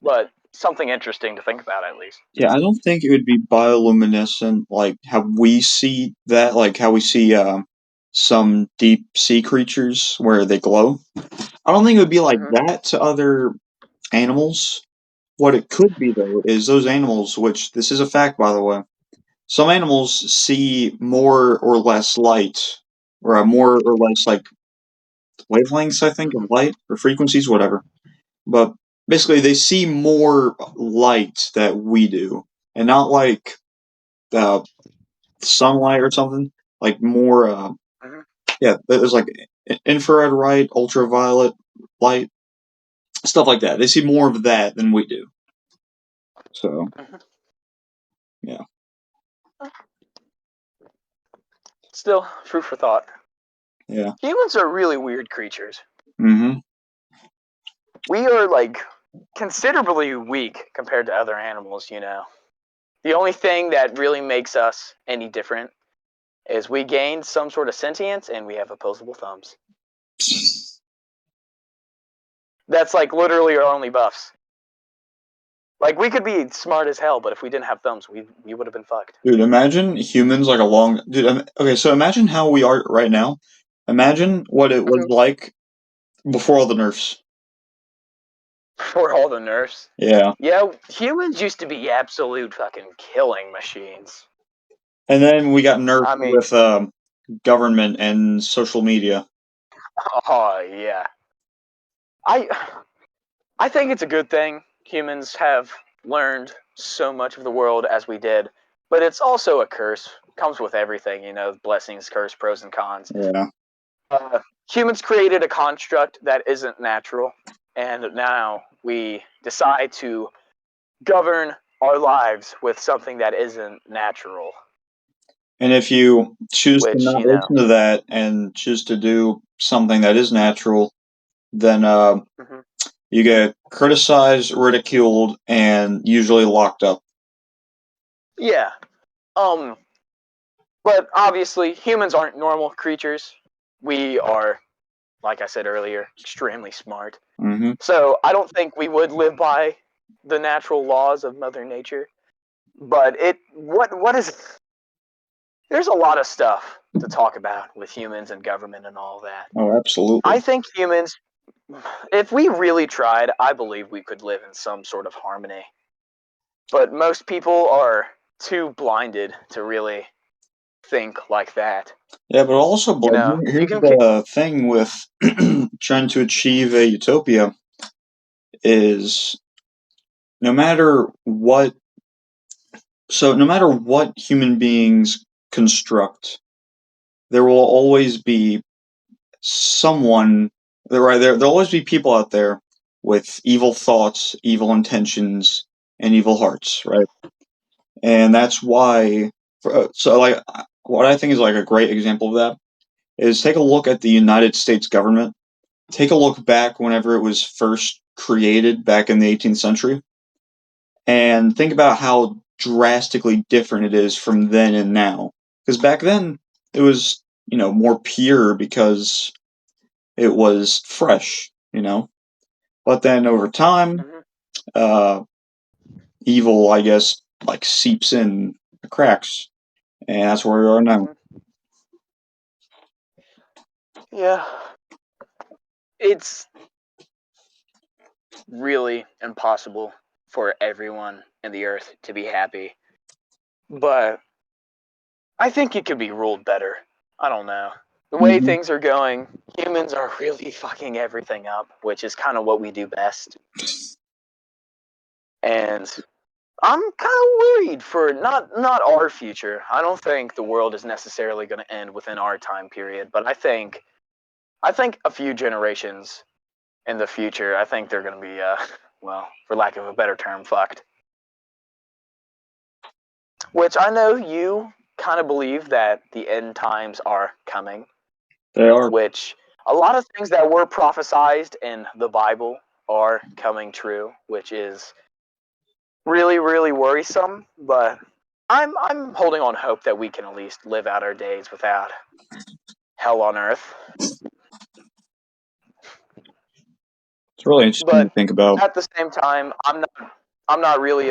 but something interesting to think about at least. yeah, I don't think it would be bioluminescent like how we see that, like how we see some deep sea creatures where they glow. I don't think it would be like Mm-hmm. that to other animals. What it could be though is those animals, which this is a fact by the way. Some animals see more or less light, or more or less like wavelengths, I think, of light or frequencies, whatever. But basically, they see more light that we do, and not like sunlight or something. Like more, Mm-hmm. yeah. There's like infrared light, ultraviolet light, stuff like that. They see more of that than we do. So, Mm-hmm. yeah. Still, food for thought. Yeah. Humans are really weird creatures. Mm-hmm. We are like considerably weak compared to other animals, you know. The only thing that really makes us any different is we gained some sort of sentience and we have opposable thumbs. That's like literally our only buffs. Like we could be smart as hell, but if we didn't have thumbs, we would have been fucked. Dude, imagine humans like a long. Dude, okay, so imagine how we are right now. Imagine what it was like before all the nerfs. For all the nerfs. Yeah. Yeah, humans used to be absolute fucking killing machines. And then we got nerfed I mean, with government and social media. oh yeah. I I think it's a good thing humans have learned so much of the world as we did, but it's also a curse. Comes with everything, you know, blessings, curse, pros and cons. Yeah. Uh, Humans created a construct that isn't natural, and now we decide to govern our lives with something that isn't natural. And if you choose to Which, not listen to that and choose to do something that is natural, then mhm. you get criticized, ridiculed, and usually locked up. Yeah. But obviously, humans aren't normal creatures. We are, like I said earlier, extremely smart. Hmm. So I don't think we would live by the natural laws of Mother Nature. But what is? There's a lot of stuff to talk about with humans and government and all that. Oh, absolutely. I think humans, if we really tried, I believe we could live in some sort of harmony. But most people are too blinded to really think like that. Yeah, but also, You know, Blayden, you here's can. the thing with trying to achieve a utopia is no matter what, no matter what human beings construct, there will always be someone, right there, there'll always be people out there with evil thoughts, evil intentions, and evil hearts, right? And that's why, so like, what I think is like a great example of that is take a look at the United States government. Take a look back whenever it was first created back in the 18th century, and think about how drastically different it is from then and now. Because back then, it was, more pure because it was fresh, But then over time, Mhm. uh, evil, I guess, like seeps in the cracks, and that's where we are now. Mhm. Yeah, it's really impossible for everyone in the earth to be happy. But I think it could be ruled better. I don't know. The way Hmm. things are going, humans are really fucking everything up, which is kind of what we do best. And I'm kind of worried for not our future. I don't think the world is necessarily going to end within our time period, but I think a few generations in the future, I think they're going to be well, for lack of a better term, fucked. Which I know you kind of believe that the end times are coming, They are. which a lot of things that were prophesized in the Bible are coming true, which is really, really worrisome. But I'm holding on hope that we can at least live out our days without hell on earth. It's really interesting to But think about. at the same time, I'm not really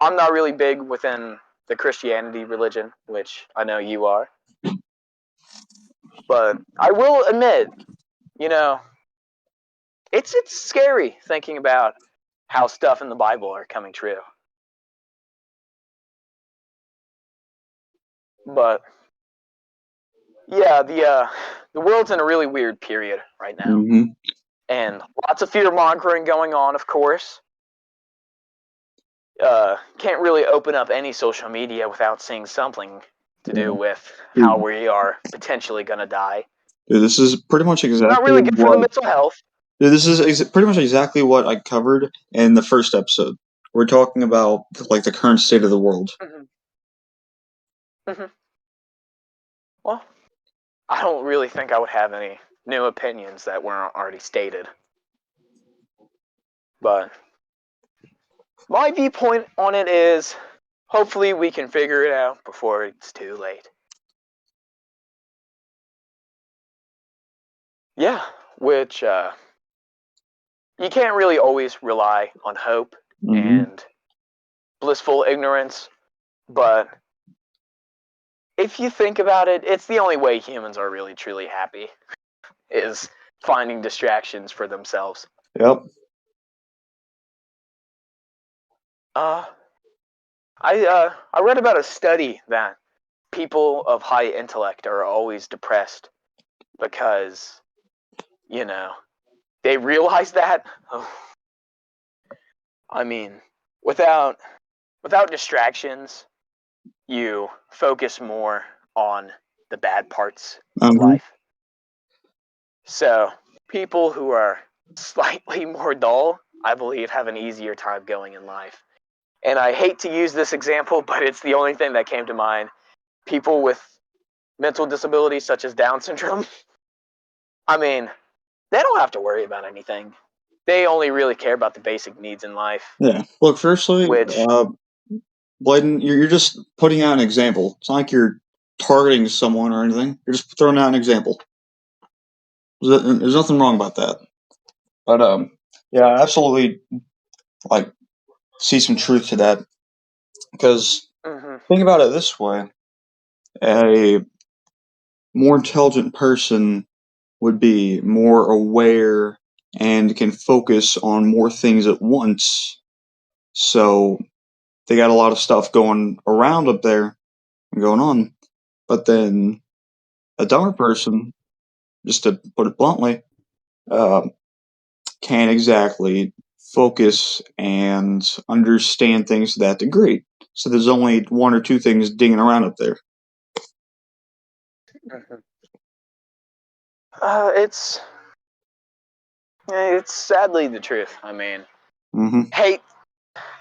I'm not really big within the Christianity religion, which I know you are. But I will admit, you know, it's scary thinking about how stuff in the Bible are coming true. But yeah, the world's in a really weird period right now, Hmm. and lots of fear mongering going on. Of course, can't really open up any social media without seeing something to do with how Dude, we are potentially gonna die. this is pretty much Not exactly really good for the what. mental health. Dude, this is pretty much exactly what I covered in the first episode. We're talking about like the current state of the world. Hmm. Hmm. Well, I don't really think I would have any new opinions that weren't already stated. But my viewpoint on it is hopefully we can figure it out before it's too late. Yeah, which you can't really always rely on hope Hmm. and blissful ignorance, but if you think about it, it's the only way humans are really truly happy is finding distractions for themselves. Yep. Uh, I read about a study that people of high intellect are always depressed because, you know, they realize that. Oh, I mean, without distractions, you focus more on the bad parts of Hmm. life. So, people who are slightly more dull, I believe, have an easier time going in life. And I hate to use this example, but it's the only thing that came to mind. People with mental disabilities such as Down syndrome, I mean, they don't have to worry about anything. They only really care about the basic needs in life. Yeah. Look, firstly, Which, Blayden, you're just putting out an example. It's not like you're targeting someone or anything. You're just throwing out an example. There's nothing wrong about that. But yeah, I absolutely like see some truth to that. Because think about it this way: a more intelligent person would be more aware and can focus on more things at once. So they got a lot of stuff going around up there and going on. But then a dumber person, just to put it bluntly, uh, can't exactly focus and understand things to that degree. So there's only one or two things dinging around up there. it's sadly the truth. I mean, Mm-hmm.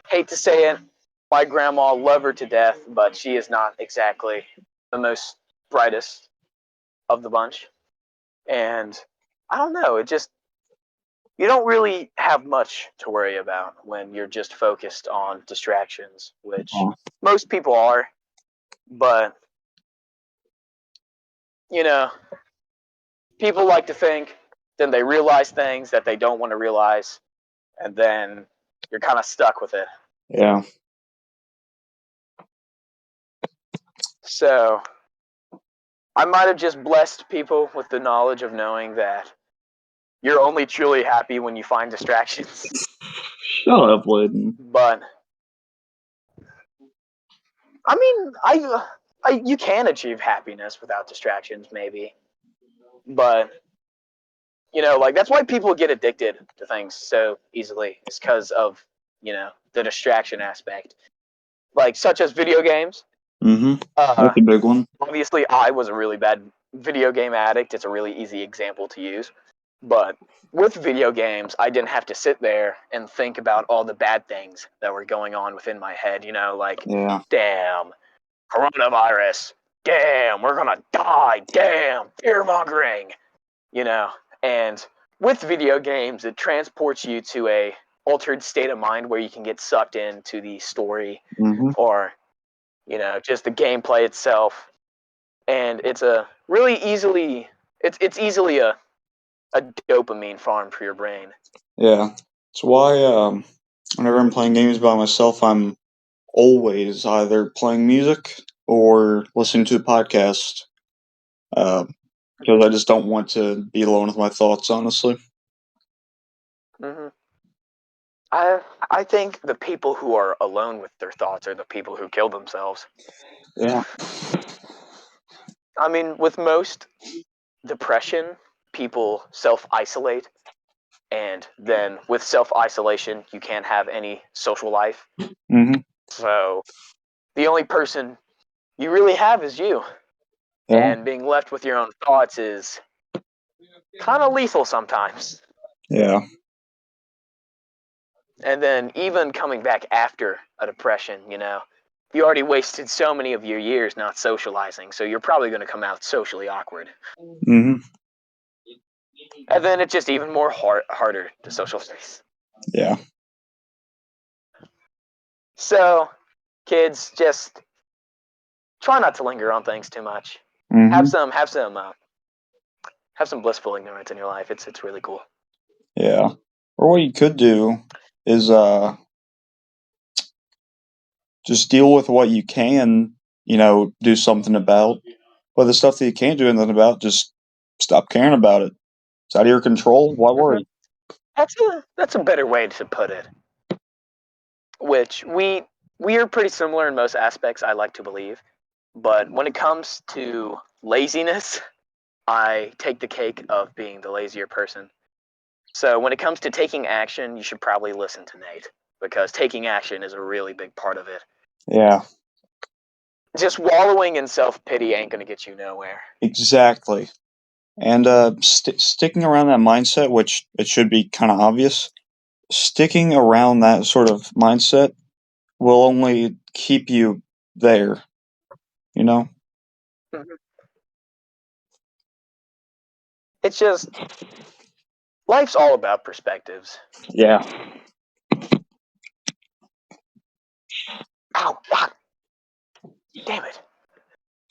hate to say it. My grandma, love her to death, but she is not exactly the most brightest of the bunch. And I don't know, it just, you don't really have much to worry about when you're just focused on distractions, which most people are. But, you know, people like to think, then they realize things that they don't want to realize, and then you're kind of stuck with it. Yeah. So, I might have just blessed people with the knowledge of knowing that you're only truly happy when you find distractions. Shut up, Blayden. But I mean, you can achieve happiness without distractions, maybe. But like that's why people get addicted to things so easily. It's because of the distraction aspect, like such as video games. Mm-hmm. That's a big one. Obviously, I was a really bad video game addict. It's a really easy example to use. But with video games, I didn't have to sit there and think about all the bad things that were going on within my head. Like, Yeah. damn, coronavirus. Damn, we're gonna die. Damn, fear mongering. And with video games, it transports you to a altered state of mind where you can get sucked into the story or just the gameplay itself, and it's a really easily it's easily a dopamine farm for your brain. Yeah. It's why whenever I'm playing games by myself, I'm always either playing music or listening to a podcast. Because I just don't want to be alone with my thoughts, honestly. I think the people who are alone with their thoughts are the people who kill themselves. Yeah. I mean, with most depression, people self-isolate, and then with self-isolation, you can't have any social life. Mm-hmm. So the only person you really have is you. Yeah. And being left with your own thoughts is kind of lethal sometimes. Yeah. And then even coming back after a depression, you already wasted so many of your years not socializing, so you're probably going to come out socially awkward. Mm-hmm. And then it's just even more harder to socialize. Yeah. So, kids, just try not to linger on things too much. Mm-hmm. Have some blissful ignorance in your life. It's really cool. Yeah. Or what you could do is just deal with what you can, do something about. But the stuff that you can't do anything about, just stop caring about it. It's out of your control. Why worry? That's a better way to put it. Which we are pretty similar in most aspects, I like to believe. But when it comes to laziness, I take the cake of being the lazier person. So when it comes to taking action, you should probably listen to Nate, because taking action is a really big part of it. Yeah. Just wallowing in self-pity ain't going to get you nowhere. Exactly. And sticking around that mindset, which it should be kind of obvious, sticking around that sort of mindset will only keep you there, you know? It's just life's all about perspectives. Yeah. Ow! Ah, damn it.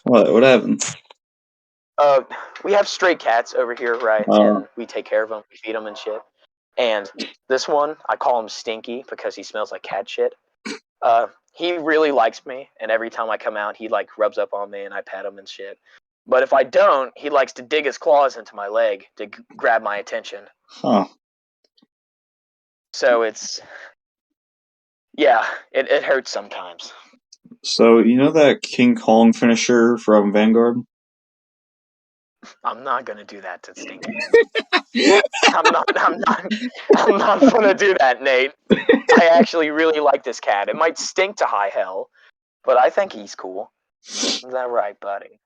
What happened? We have stray cats over here, right? And we take care of them, we feed them and shit. And this one, I call him Stinky because he smells like cat shit. He really likes me, and every time I come out, he like rubs up on me and I pat him and shit. But if I don't, he likes to dig his claws into my leg to grab my attention. Huh. So it's, yeah, it hurts sometimes. So, you know that King Kong finisher from Vanguard? I'm not gonna do that to Stinky. I'm not gonna do that, Nate. I actually really like this cat. It might stink to high hell, but I think he's cool. Is that right, buddy?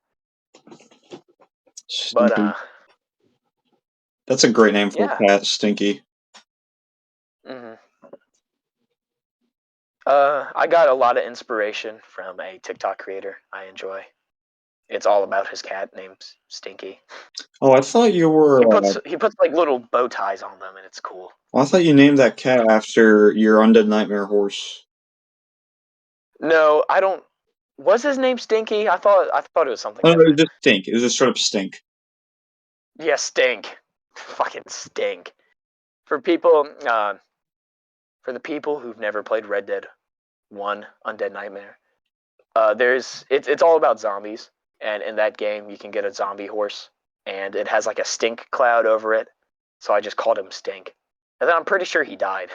Stinky. But That's a great name for yeah. a cat, Stinky. Mm-hmm. I got a lot of inspiration from a TikTok creator I enjoy. It's all about his cat named Stinky. Oh, I thought you were. He puts like little bow ties on them, and it's cool. Well, I thought you named that cat after your Undead Nightmare horse. No, I don't. Was his name Stinky? I thought it was something No, it was different. just Stink. It was just straight up Stink. Yeah, Stink. Fucking Stink. For people, for the people who've never played Red Dead 1 Undead Nightmare, it's all about zombies, and in that game you can get a zombie horse, and it has like a stink cloud over it, so I just called him Stink, and then I'm pretty sure he died.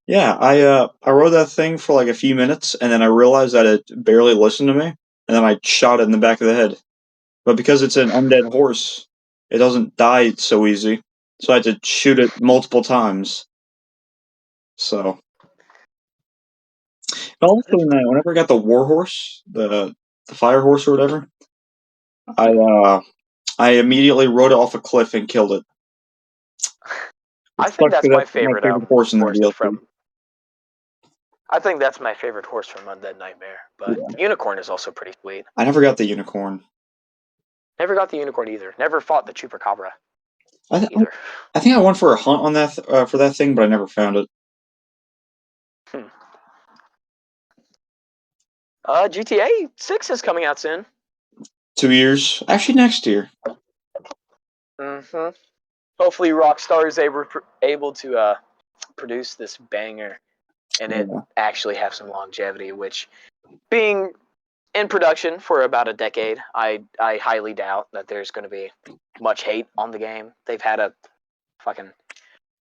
Yeah, I rode that thing for like a few minutes, and then I realized that it barely listened to me, and then I shot it in the back of the head. But because it's an undead horse, it doesn't die so easy, so I had to shoot it multiple times. So, but also whenever I got the war horse, the fire horse or whatever, I immediately rode it off a cliff and killed it. I think that's my favorite horse in the horse DLC. from. I think that's my favorite horse from Undead Nightmare, but Unicorn is also pretty sweet. I never got the unicorn. Never got the unicorn either. Never fought the chupacabra either. either. I think I went for a hunt on that for that thing, but I never found it. GTA 6 is coming out soon. 2 years, actually next year. Mm-hmm. Hopefully, Rockstar is able to produce this banger, and it actually have some longevity. Which, being in production for about a decade, I highly doubt that there's going to be much hate on the game. They've had a fucking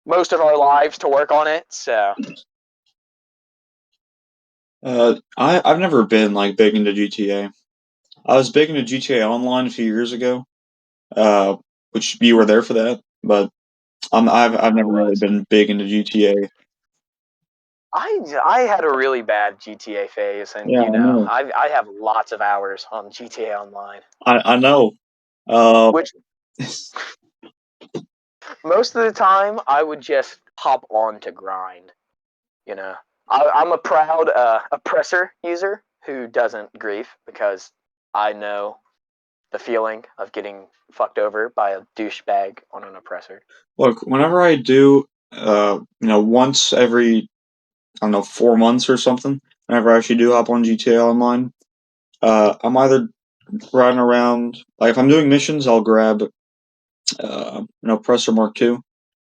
most of our lives to work on it, so. I've never been like big into GTA. I was big into GTA Online a few years ago, which you were there for that, but I've never really been big into GTA. I had a really bad GTA phase, and Yeah, you know, I have lots of hours on GTA Online. I know. Which most of the time I would just hop on to grind. You know, I'm a proud oppressor user who doesn't grief because I know the feeling of getting fucked over by a douchebag on an oppressor. Look, whenever I do, once every, I don't know, 4 months or something, whenever I actually do hop on GTA Online, I'm either riding around, like if I'm doing missions, I'll grab, Presser Mark II.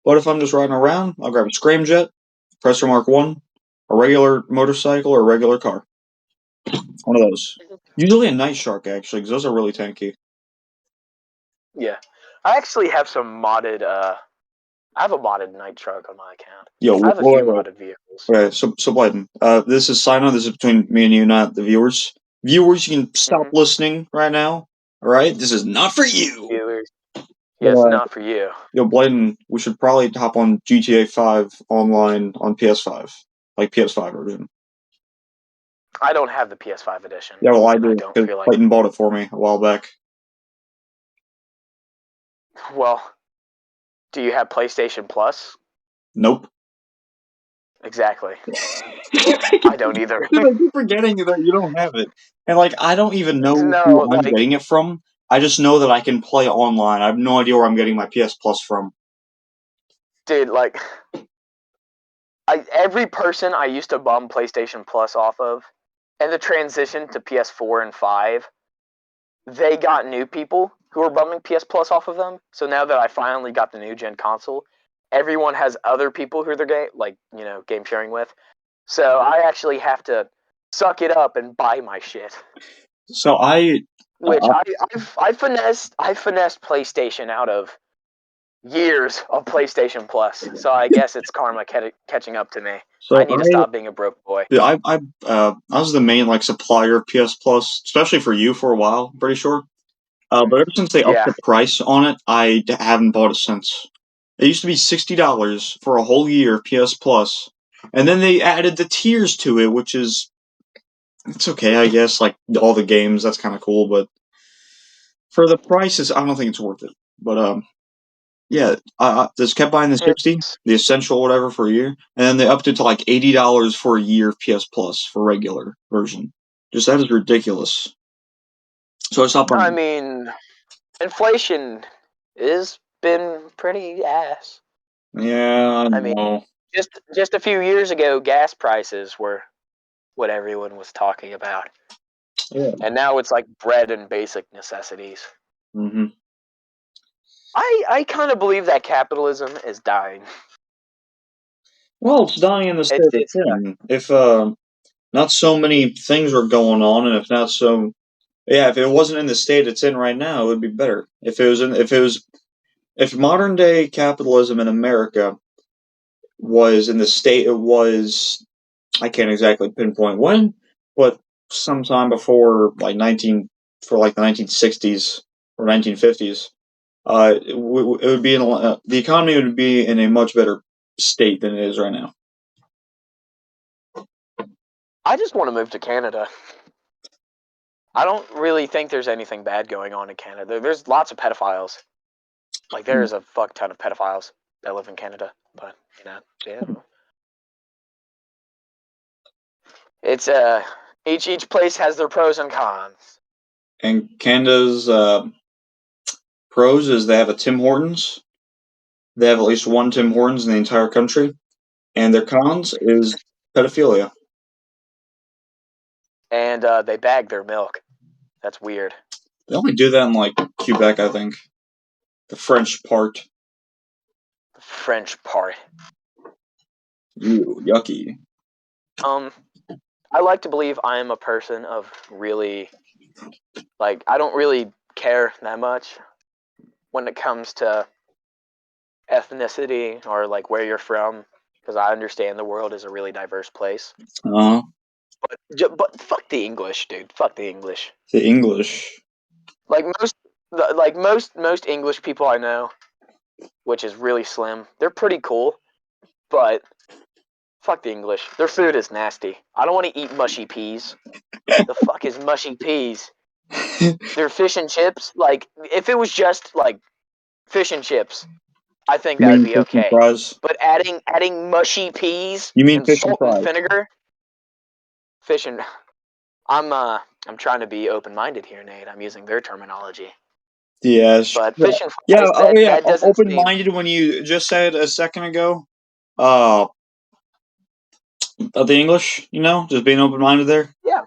But if I'm just riding around, I'll grab a Scramjet, Presser Mark 1, a regular motorcycle, or a regular car. One of those. Usually a Night Shark, actually, because those are really tanky. Yeah. I actually have some modded, I have a modded Night Shark on my account. Yo, I have a few modded vehicles. Okay, so Blayden, this is sign on. This is between me and you, not the viewers. Viewers, you can stop listening right now. All right, this is not for you. Viewers, yeah, it's not for you. Yo, Blayden, we should probably hop on GTA 5 online on PS5, like PS5 version. I don't have the PS5 edition. Yeah, well, I do. I don't feel like. Blayden bought it for me a while back. Well, do you have PlayStation Plus? Nope. Exactly. I don't either. Dude, I keep forgetting that you don't have it. And, like, I don't even know No, who I'm like- getting it from. I just know that I can play online. I have no idea where I'm getting my PS Plus from. Dude, like, every person I used to bum PlayStation Plus off of, and the transition to PS4 and 5, they got new people who were bumming PS Plus off of them. So now that I finally got the new gen console, everyone has other people who they're game sharing with. So I actually have to suck it up and buy my shit. So I Which I finessed PlayStation out of years of PlayStation Plus. So I guess it's karma catching up to me. I need to stop being a broke boy. I was the main like supplier of PS Plus, especially for you for a while. I'm pretty sure. But ever since they upped the price on it, I haven't bought it since. It used to be $60 for a whole year of PS Plus, and then they added the tiers to it, which is it's okay, I guess. Like all the games, that's kind of cool, but for the prices, I don't think it's worth it. But yeah, I just kept buying the 60, the essential whatever for a year, and then they upped it to like $80 for a year of PS Plus for regular version. Just that is ridiculous. So I stopped buying. I mean, inflation has been pretty ass. Yeah, I mean, know. just a few years ago, gas prices were what everyone was talking about. Yeah. And now it's like bread and basic necessities. Mm-hmm. I kind of believe that capitalism is dying. Well, it's dying in the state it's in. If not so many things were going on, and if it wasn't in the state it's in right now, it would be better. If modern day capitalism in America was in the state it was, I can't exactly pinpoint when, but sometime before like the 1960s or 1950s, it would be the economy would be in a much better state than it is right now. I just want to move to Canada. I don't really think there's anything bad going on in Canada. There's lots of pedophiles. Like there's a fuck ton of pedophiles that live in Canada, but yeah. It's each place has their pros and cons. And Canada's pros is they have a Tim Hortons. They have at least one Tim Hortons in the entire country. And their cons is pedophilia. And they bag their milk. That's weird. They only do that in like Quebec, I think. The French part. The French part. Ew, yucky. I like to believe I am a person of really, like, I don't really care that much when it comes to ethnicity or like where you're from, because I understand the world is a really diverse place. Uh-huh. But fuck the English, dude. Fuck the English. The English. Like most English people I know, which is really slim, they're pretty cool, but fuck the English. Their food is nasty. I don't want to eat mushy peas. The fuck is mushy peas? Their fish and chips, like if it was just like fish and chips, I think that would be okay. But adding mushy peas and salt and vinegar, fish and I'm trying to be open-minded here, Nate. I'm using their terminology. Yes. But fish and fries, that doesn't open-minded when you just said a second ago. The English, just being open-minded there. Yeah.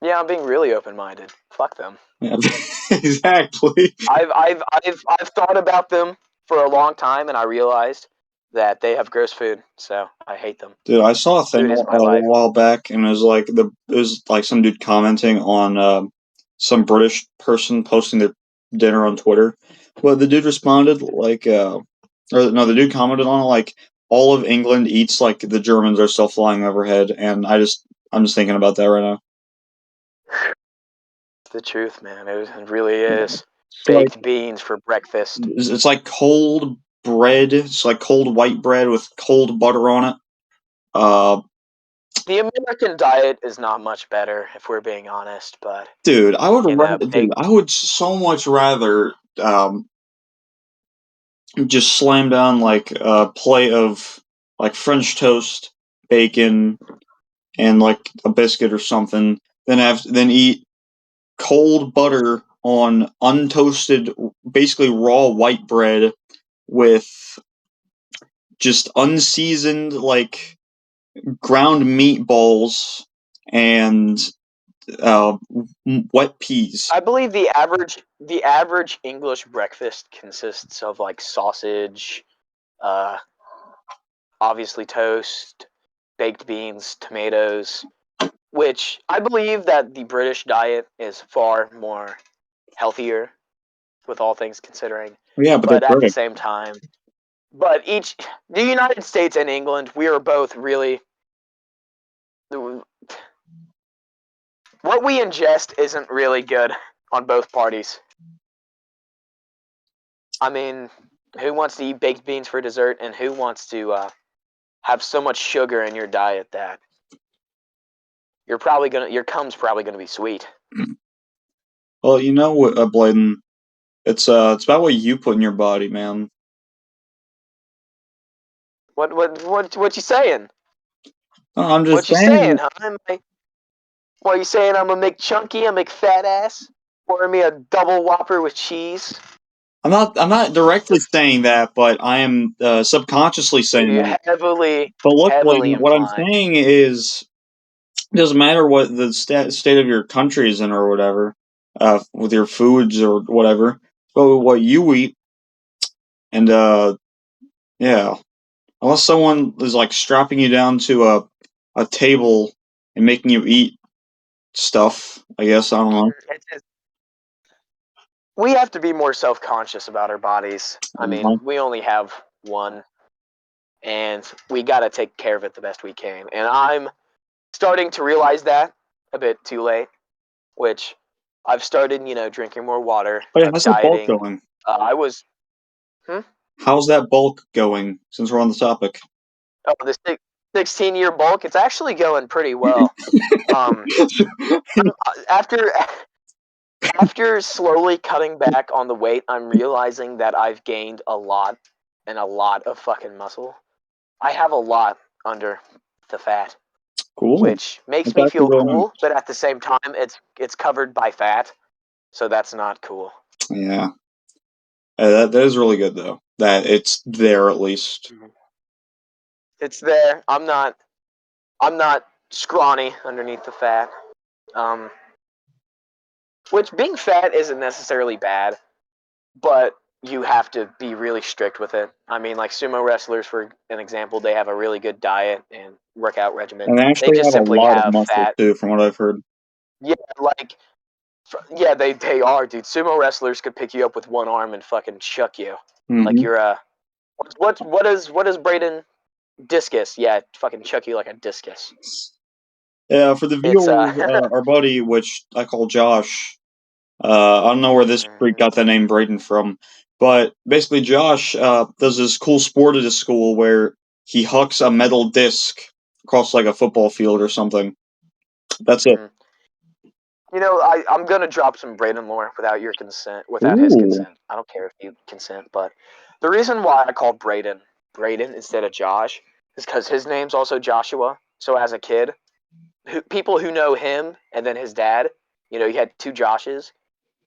Yeah, I'm being really open-minded. Fuck them. Yeah, exactly. I've thought about them for a long time, and I realized that they have gross food, so I hate them. Dude, I saw a thing a while back, and it was like some dude commenting on some British person posting their dinner on Twitter. But the dude responded the dude commented on it like all of England eats like the Germans are still flying overhead, and I'm just thinking about that right now. It's the truth, man. It really is. Baked beans for breakfast. It's like cold bread. It's like cold white bread with cold butter on it. The American diet is not much better, if we're being honest. But dude, I would so much rather just slam down like a plate of like French toast bacon, and like a biscuit or something. Then eat cold butter on untoasted, basically raw white bread with just unseasoned like ground meatballs and wet peas. I believe the average English breakfast consists of like sausage, obviously toast, baked beans, tomatoes, which I believe that the British diet is far more healthier, with all things considering. Yeah, but But they're at the British. same time, the United States and England, we are both really, what we ingest isn't really good on both parties. I mean, who wants to eat baked beans for dessert, and who wants to have so much sugar in your diet that your cum's probably gonna be sweet. Well, you know what, Blayden, it's about what you put in your body, man. What you saying? No, I'm just What you saying. saying, huh? What you saying? I'm a McChunky, a McFat ass, order me a double Whopper with cheese. I'm not directly saying that, but I am subconsciously saying You're that. heavily, But look, heavily Blayden, what I'm implying. saying is, it doesn't matter what the state of your country is in or whatever, with your foods or whatever, but what you eat, and yeah, unless someone is like strapping you down to a table and making you eat stuff, I guess I don't know. We have to be more self-conscious about our bodies. I mean, Uh-huh. we only have one, and we gotta take care of it the best we can. And I'm starting to realize that a bit too late, which I've started, drinking more water. Oh yeah, I'm how's that bulk dieting. going? I was, How's that bulk going? Since we're on the topic. the 16-year bulk. It's actually going pretty well. After after slowly cutting back on the weight, I'm realizing that I've gained a lot of fucking muscle. I have a lot under the fat, Cool. which makes That's me actually feel really cool, but at the same time, it's covered by fat, so that's not cool. nice. Yeah. That is really good though. That it's there at least. It's there. I'm not scrawny underneath the fat. Um, which being fat isn't necessarily bad, but you have to be really strict with it. I mean, like sumo wrestlers, for an example, they have a really good diet and workout regimen. And they They actually just have a simply lot of have muscle fat. too, from what I've heard. Yeah, like, yeah, they are, dude. Sumo wrestlers could pick you up with one arm and fucking chuck you, like Mm-hmm. you're a what is Blayden discus? Yeah, fucking chuck you like a discus. Yeah, for the It's viewers, our buddy, which I call Josh, I don't know where this freak got the name Blayden from, but basically Josh does this cool sport at his school where he hucks a metal disc across like a football field or something. That's it. I'm gonna drop some Blayden lore without your consent, without his Ooh. consent. I don't care if you consent, but the reason why I called Blayden instead of Josh is because his name's also Joshua. So as a kid, people who know him and then his dad, he had two Joshes.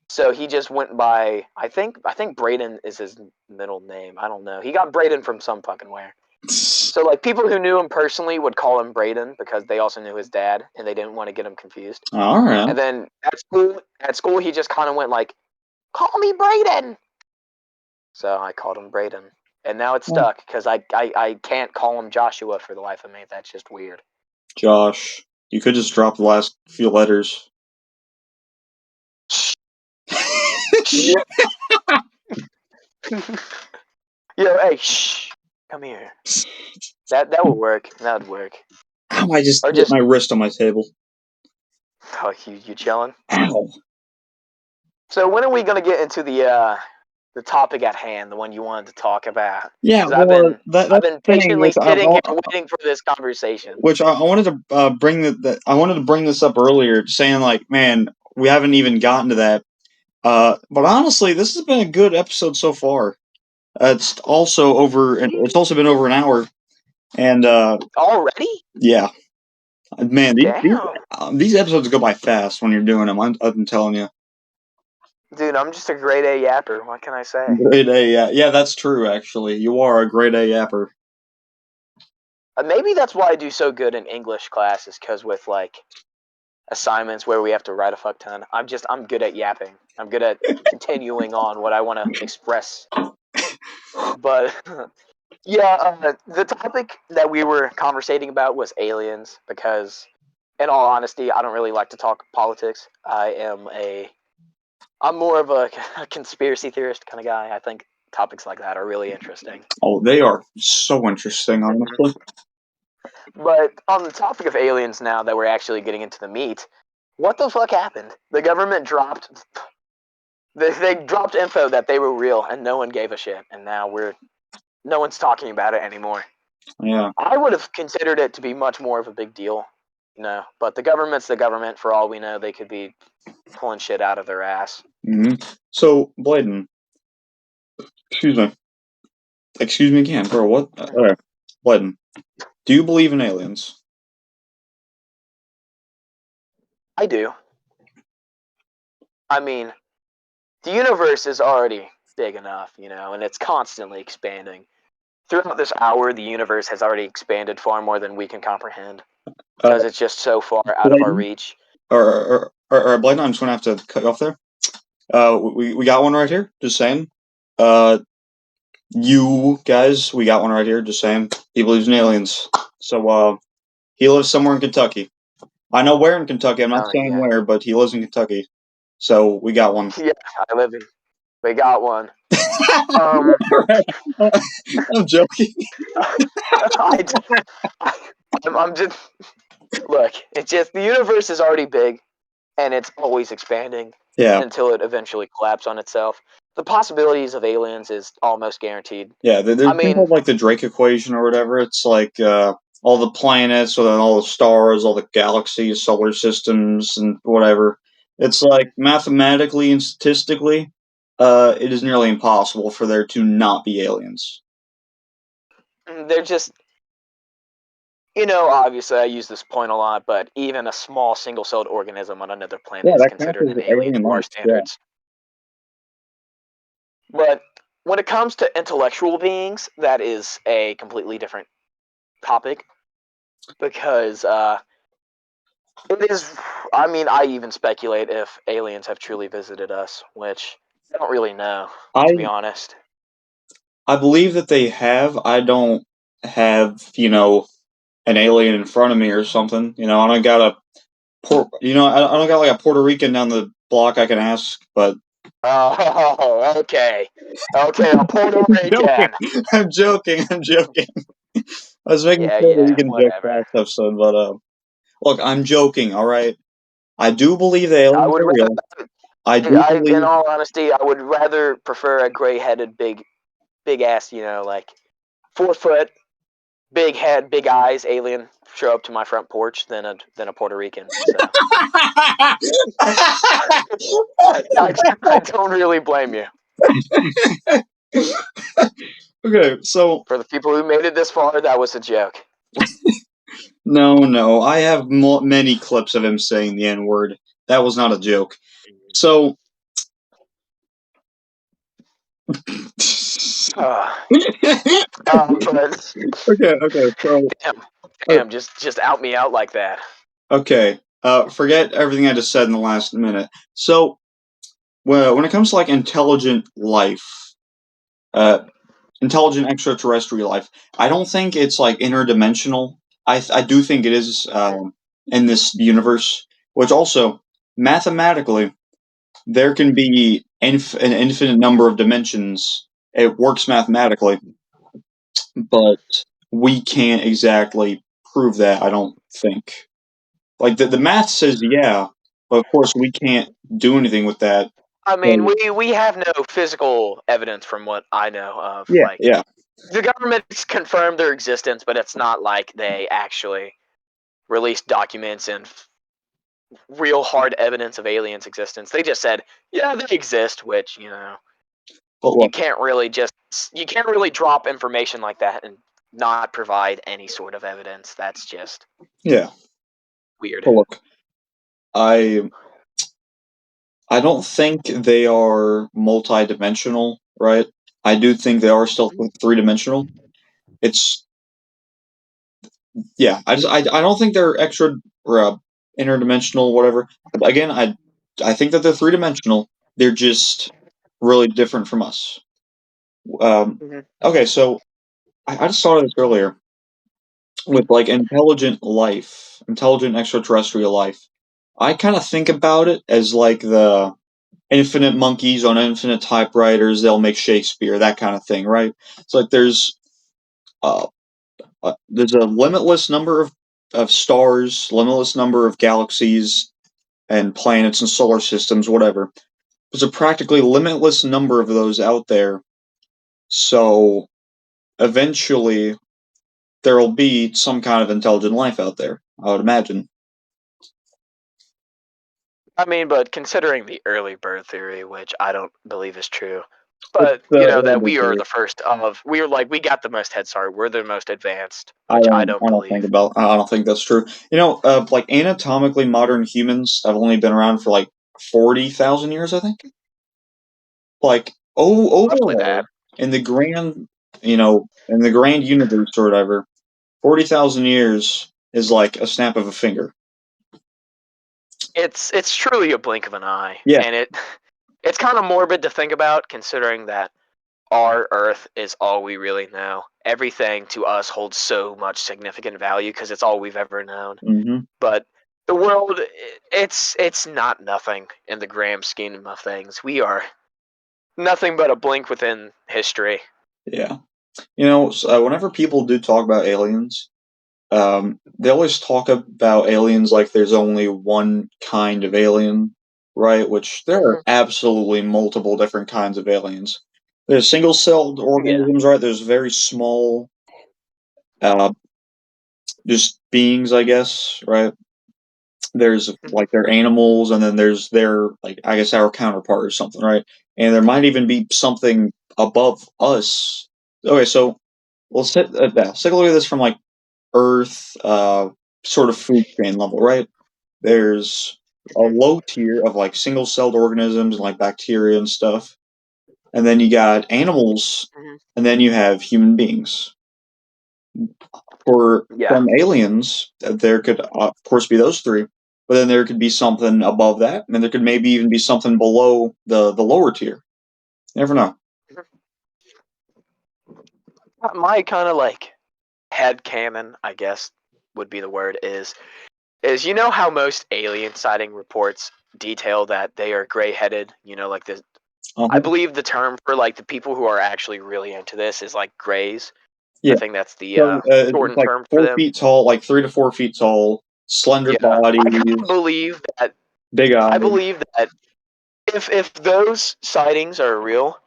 So he just went by. I think Blayden is his middle name. I don't know. He got Blayden from some fucking where. So like people who knew him personally would call him Blayden because they also knew his dad and they didn't want to get him confused. All right. And then at school he just kind of went like, "Call me Blayden." So I called him Blayden, and now it's stuck because I can't call him Joshua for the life of me. That's just weird. Josh, you could just drop the last few letters. Yo, hey, shh, come here. That would work. That would work. Ow, I just Or hit just, my wrist on my table. oh, you chilling? Ow. So when are we gonna get into the topic at hand, the one you wanted to talk about? Yeah, 'Cause well, I've that's been the thing. patiently sitting here waiting for this conversation. Which I wanted to bring I wanted to bring this up earlier, saying like, man, we haven't even gotten to that. But honestly, this has been a good episode so far. It's also been over an hour. And Already? yeah, man, Damn. these episodes go by fast when you're doing them. I'm telling you. Dude, I'm just a grade A yapper. What can I say? Grade A, yeah, that's true. Actually, you are a grade A yapper. Maybe that's why I do so good in English classes, because with like assignments where we have to write a fuck ton, I'm good at yapping. I'm good at continuing on what I want to express. But yeah, the topic that we were conversating about was aliens, because in all honesty, I don't really like to talk politics. I'm more of a conspiracy theorist kind of guy. I think topics like that are really interesting. Oh, they are so interesting, honestly. But on the topic of aliens now that we're actually getting into the meat, what the fuck happened? The government dropped they dropped info that they were real and no one gave a shit, and now no one's talking about it anymore. Yeah. I would have considered it to be much more of a big deal. No, but the government's the government. For all we know, they could be pulling shit out of their ass. Mm-hmm. So, Blayden, excuse me again, bro. What? Okay, Blayden, do you believe in aliens? I do. I mean, the universe is already big enough, and it's constantly expanding. Throughout this hour, the universe has already expanded far more than we can comprehend, because it's just so far out of our reach. Or Blayden, I'm just gonna have to cut you off there. We got one right here. Just saying. You guys, we got one right here. Just saying. He believes in aliens. So, he lives somewhere in Kentucky. I know where in Kentucky. I'm not saying Yeah. where, but he lives in Kentucky. So we got one. Yeah, we got one. I'm joking. I'm just look. It's just the universe is already big, and it's always expanding. Yeah. Until it eventually collapses on itself. The possibilities of aliens is almost guaranteed. Yeah, there's thing called like the Drake equation or whatever. It's like all the planets, and then all the stars, all the galaxies, solar systems, and whatever. It's like mathematically and statistically, it is nearly impossible for there to not be aliens. They're just, obviously I use this point a lot, but even a small single-celled organism on another planet is considered an alien to our standards. Yeah. But when it comes to intellectual beings, that is a completely different topic, because it is. I mean, I even speculate if aliens have truly visited us, which I don't really know, to be honest. I believe that they have. I don't have, an alien in front of me or something. I don't got I don't got like a Puerto Rican down the block I can ask, but. Oh, okay. Okay, a Puerto Rican. I'm joking. I was making Puerto Rican jokes last episode, but look, I'm joking. All right, I do believe the aliens are real. In all honesty, I would rather prefer a gray-headed, big ass, like 4 foot, big head, big eyes alien show up to my front porch than a Puerto Rican. So. I don't really blame you. Okay, so for the people who made it this far, that was a joke. No, I have many clips of him saying the N-word. That was not a joke. So. Okay. So. Damn, just out me out like that. Okay. Forget everything I just said in the last minute. So, well, when it comes to like intelligent life, intelligent extraterrestrial life, I don't think it's like interdimensional. I do think it is in this universe, which also mathematically there can be an infinite number of dimensions. It works mathematically, but we can't exactly prove that. I don't think. Like the math says, yeah, but of course we can't do anything with that. I mean, we have no physical evidence from what I know of. Yeah. The government's confirmed their existence, but it's not like they actually released documents and real hard evidence of aliens' existence. They just said, yeah, they exist, which, you can't really drop information like that and not provide any sort of evidence. That's just Yeah. weird. So look, I don't think they are multi-dimensional, right? I do think they are still three-dimensional. It's yeah. I don't think they're extra or interdimensional, whatever. Again, I think that they're three-dimensional. They're just really different from us. Mhm. Okay, so I just thought of this earlier with like intelligent extraterrestrial life. I kind of think about it as like the infinite monkeys on infinite typewriters. They'll make Shakespeare, that kind of thing, right? It's like uh, there's a limitless number of stars, limitless number of galaxies and planets and solar systems, whatever. There's a practically limitless number of those out there. So eventually, there'll be some kind of intelligent life out there, I would imagine. I mean, but considering the early bird theory, which I don't believe is true, What's but the that early we are theory? the first of, we got the most head start. We're the most advanced, I which I don't. don't I don't think believe. about. I don't think that's true. Like anatomically modern humans have only been around for like 40,000 years, I think. Like Roughly that. overall, in the grand, in the grand universe or whatever, 40,000 years is like a snap of a finger. It's truly a blink of an eye, Yeah. and it's kind of morbid to think about, considering that our Earth is all we really know. Everything to us holds so much significant value because it's all we've ever known. Mm-hmm. But the world, it's not nothing in the grand scheme of things. We are nothing but a blink within history. Yeah. Whenever people do talk about aliens, they always talk about aliens like there's only one kind of alien, right? Which there are absolutely multiple different kinds of aliens. There's single-celled Yeah. organisms, right? There's very small, uh, just beings, I guess, right? There's like their animals, and then there's their like I guess our counterpart or something, right? And there might even be something above us. Okay, so let's take a look at this from like Earth, sort of food chain level, right? There's a low tier of like single-celled organisms and like bacteria and stuff, and then you got animals, and then you have human beings. Yeah. From aliens, there could of course be those three, but then there could be something above that, and there could maybe even be something below the lower tier. You never know. My kind of like head canon, I guess would be the word, is you know how most alien sighting reports detail that they are gray headed, like this. I Uh-huh. believe the term for like the people who are actually really into this is like grays. Yeah. I think that's the So it's shortened like term for 4 feet them. tall, like 3 to 4 feet tall, slender Yeah, bodies, I kind of believe that. big I eyes. believe that if those sightings are real,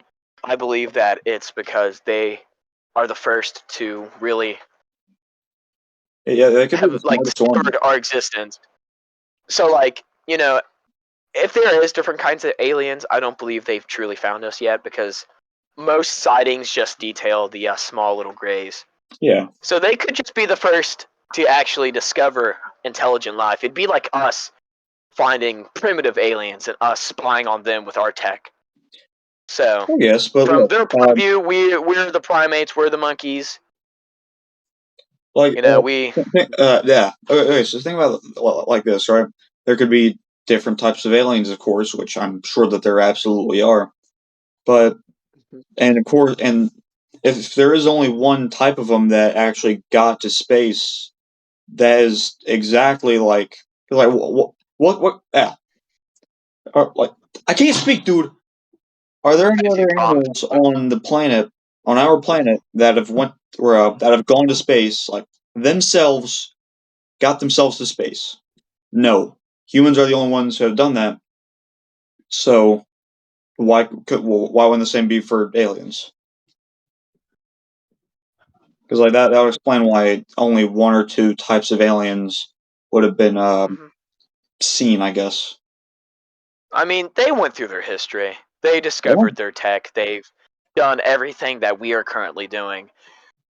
I believe that it's because they are the first to really Yeah, that could be the have like smartest one. discovered our existence. So like, if there is different kinds of aliens, I don't believe they've truly found us yet because most sightings just detail the small little grays. Yeah. So they could just be the first to actually discover intelligent life. It'd be like us finding primitive aliens and us spying on them with our tech. So Yes, but from look, their point of view, we're the primates, we're the monkeys. like, We yeah. Okay, so think about it like this, right? There could be different types of aliens, of course, which I'm sure that there absolutely are. But and of course, and if there is only one type of them that actually got to space, that is exactly like yeah, like I can't speak, dude. Are there any as you other calm animals on the planet, on our planet, that have went or that have gone to space, like themselves, got themselves to space? No, humans are the only ones who have done that. So why wouldn't the same be for aliens? Because like that would explain why only one or two types of aliens would have been seen, I guess. I mean, they went through their history. They Yeah. discovered their tech. They've done everything that we are currently doing.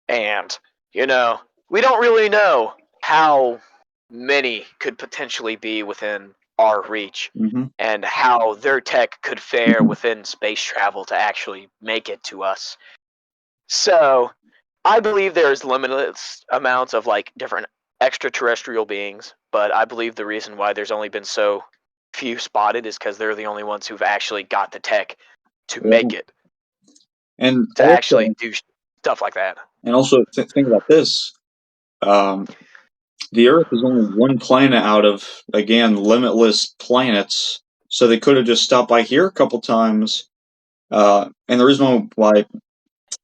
And we don't really know how many could potentially be within our reach Mm-hmm. and how their tech could fare within space travel to actually make it to us. So I believe there's limitless amounts of like different extraterrestrial beings, but I believe the reason why there's only been so few spotted is because they're the only ones who've actually got the tech to make it, And to actually do stuff like that. also think about this. The Earth is only one planet out of, again, limitless planets, so they could have just stopped by here a couple times. And the reason why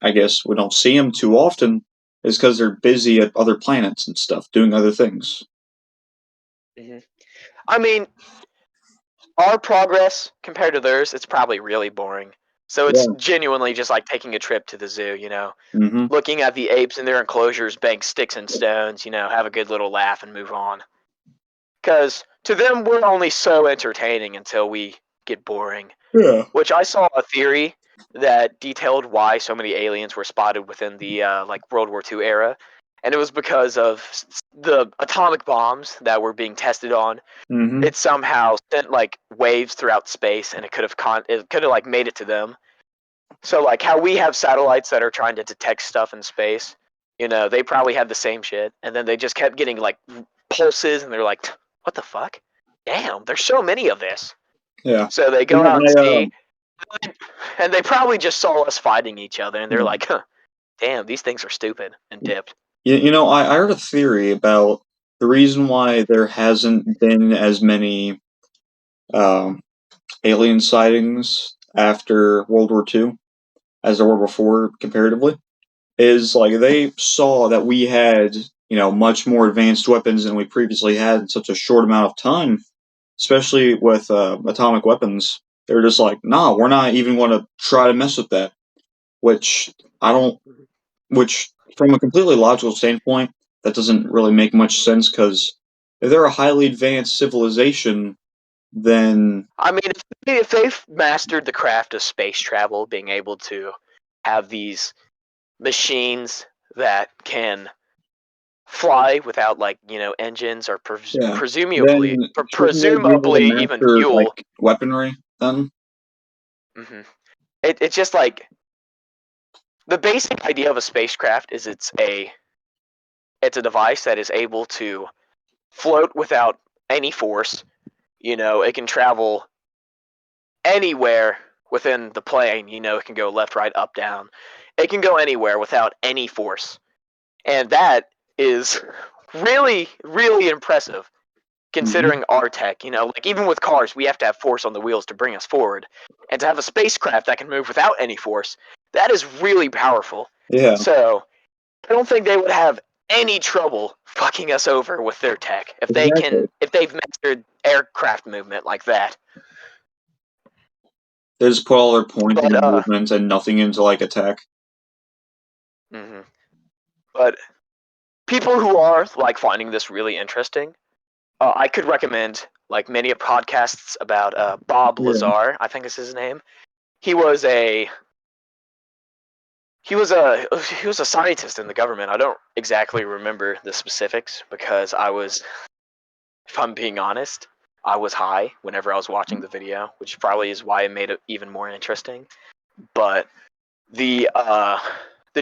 I guess we don't see them too often is because they're busy at other planets and stuff, doing other things. Mm-hmm. I mean, our progress compared to theirs, it's probably really boring. So it's genuinely just like taking a trip to the zoo, Mm-hmm. looking at the apes in their enclosures, bang sticks and stones, have a good little laugh and move on. Because to them, we're only so entertaining until we get boring. Yeah. Which I saw a theory that detailed why so many aliens were spotted within the like World War II era, and it was because of the atomic bombs that were being tested on. Mm-hmm. It somehow sent like waves throughout space, and it could have like made it to them. So like how we have satellites that are trying to detect stuff in space, they probably had the same shit, and then they just kept getting like pulses, and they're like, "What the fuck? Damn, there's so many of this." Yeah. So they go out and see, and they probably just saw us fighting each other, and they're like, "Huh, damn, these things are stupid," and dipped. I heard a theory about the reason why there hasn't been as many alien sightings after World War II as there were before, comparatively, is like they saw that we had, much more advanced weapons than we previously had in such a short amount of time, especially with atomic weapons. They're just like, nah, we're not even going to try to mess with that. Which I don't. Which, from a completely logical standpoint, that doesn't really make much sense because if they're a highly advanced civilization, then I mean, if they've mastered the craft of space travel, being able to have these machines that can fly without like engines or yeah, presumably then shouldn't they be able to even master fuel. like weaponry then? Hmm. It's just like the basic idea of a spacecraft is it's a device that is able to float without any force. It can travel anywhere within the plane. It can go left, right, up, down. It can go anywhere without any force. And that is really, really impressive considering our tech. Like even with cars, we have to have force on the wheels to bring us forward. And to have a spacecraft that can move without any force, that is really powerful. Yeah. So I don't think they would have any trouble fucking us over with their tech if they've mastered aircraft movement like that. They just put all their points But into movement and nothing into like attack. Mm-hmm. But people who are like finding this really interesting, I could recommend like many podcasts about Bob Lazar. I think is his name. He was a he was a scientist in the government. I don't exactly remember the specifics because if I'm being honest, I was high whenever I was watching the video, which probably is why it made it even more interesting. But the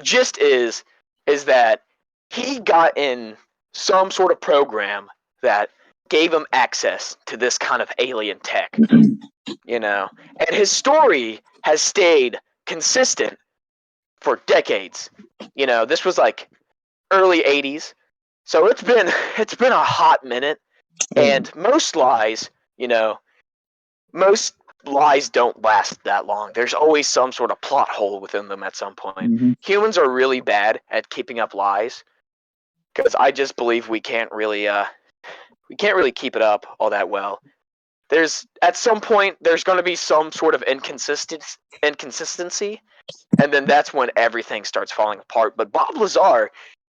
gist is that he got in some sort of program that gave him access to this kind of alien tech, and his story has stayed consistent for decades. This was like early 80s, so it's been a hot minute, and most lies don't last that long. There's always some sort of plot hole within them at some point. Mm-hmm. Humans are really bad at keeping up lies because I just believe we can't really keep it up all that well. There's at some point there's going to be some sort of inconsistency, and then that's when everything starts falling apart. But Bob Lazar,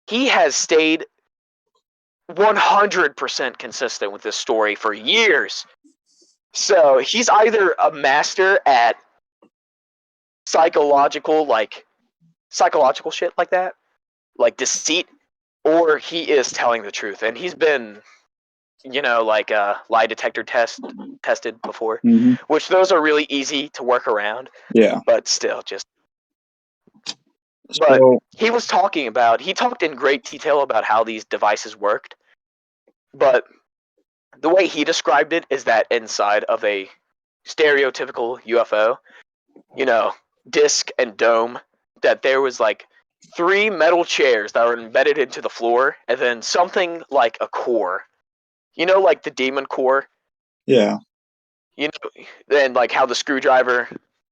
he has stayed 100% consistent with this story for years. So he's either a master at psychological shit like that, like deceit, or he is telling the truth, and he's been, like lie detector tested before, Mm-hmm. which those are really easy to work around, Yeah. but still, But So, he talked in great detail about how these devices worked, but the way he described it is that inside of a stereotypical UFO, disc and dome, that there was like 3 metal chairs that were embedded into the floor, and then something like a core, like the demon core, yeah. then like how the screwdriver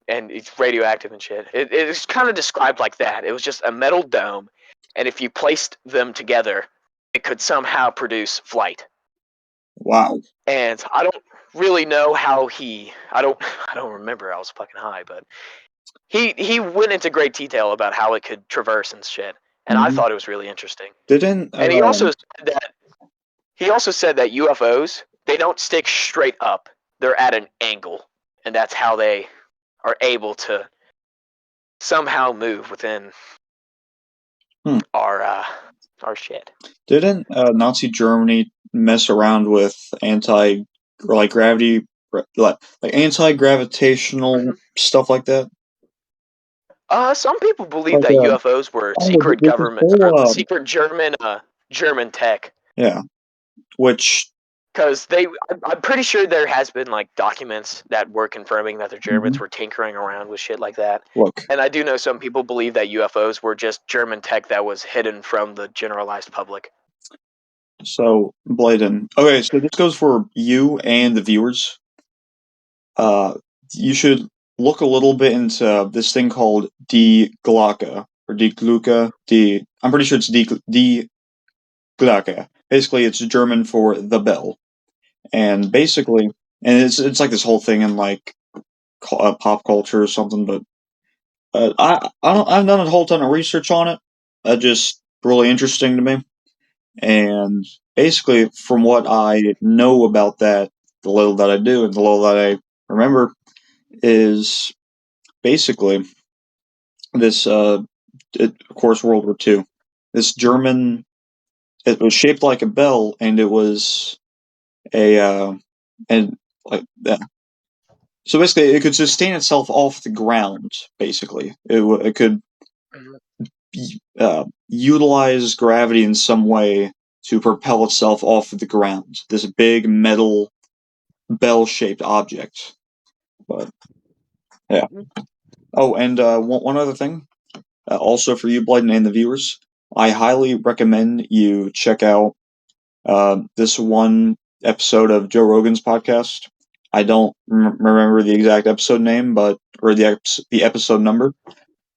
and it's radioactive and shit. It's kind of described like that. It was just a metal dome, and if you placed them together, it could somehow produce flight. Wow. And I don't really know how I don't remember. I was fucking high, but he went into great detail about how it could traverse and shit, and I Mhm. thought it was really interesting. Didn't And he also said that UFOs, they don't stick straight up; they're at an angle, and that's how they are able to somehow move within our shit. didn't Nazi Germany mess around with gravity, like anti-gravitational stuff like that? Some people believe Like that UFOs were secret there's this government or whole secret German tech. yeah, which Because I'm pretty sure there has been like documents that were confirming that the Germans were tinkering around with shit like that. look. And I do know some people believe that UFOs were just German tech that was hidden from the generalized public. So Blayden. Okay, so this goes for you and the viewers. You should look a little bit into this thing called Die Glocke or Die Glucke. I'm pretty sure it's Die Glocke. Basically, it's German for the bell, and basically, and it's like this whole thing in like pop culture or something. But I've done a whole ton of research on it. Just really interesting to me. And basically, from what I know about that, the little that I do and the little that I remember is basically this. Of course, World War II. This German. It was shaped like a bell, and it was a and like that. So basically, it could sustain itself off the ground. Basically, it could utilize gravity in some way to propel itself off of the ground. This big metal bell-shaped object. But yeah. Oh, and one other thing, also for you, Blyden, and the viewers, I highly recommend you check out this one episode of Joe Rogan's podcast. I don't remember the exact episode name, or the episode number,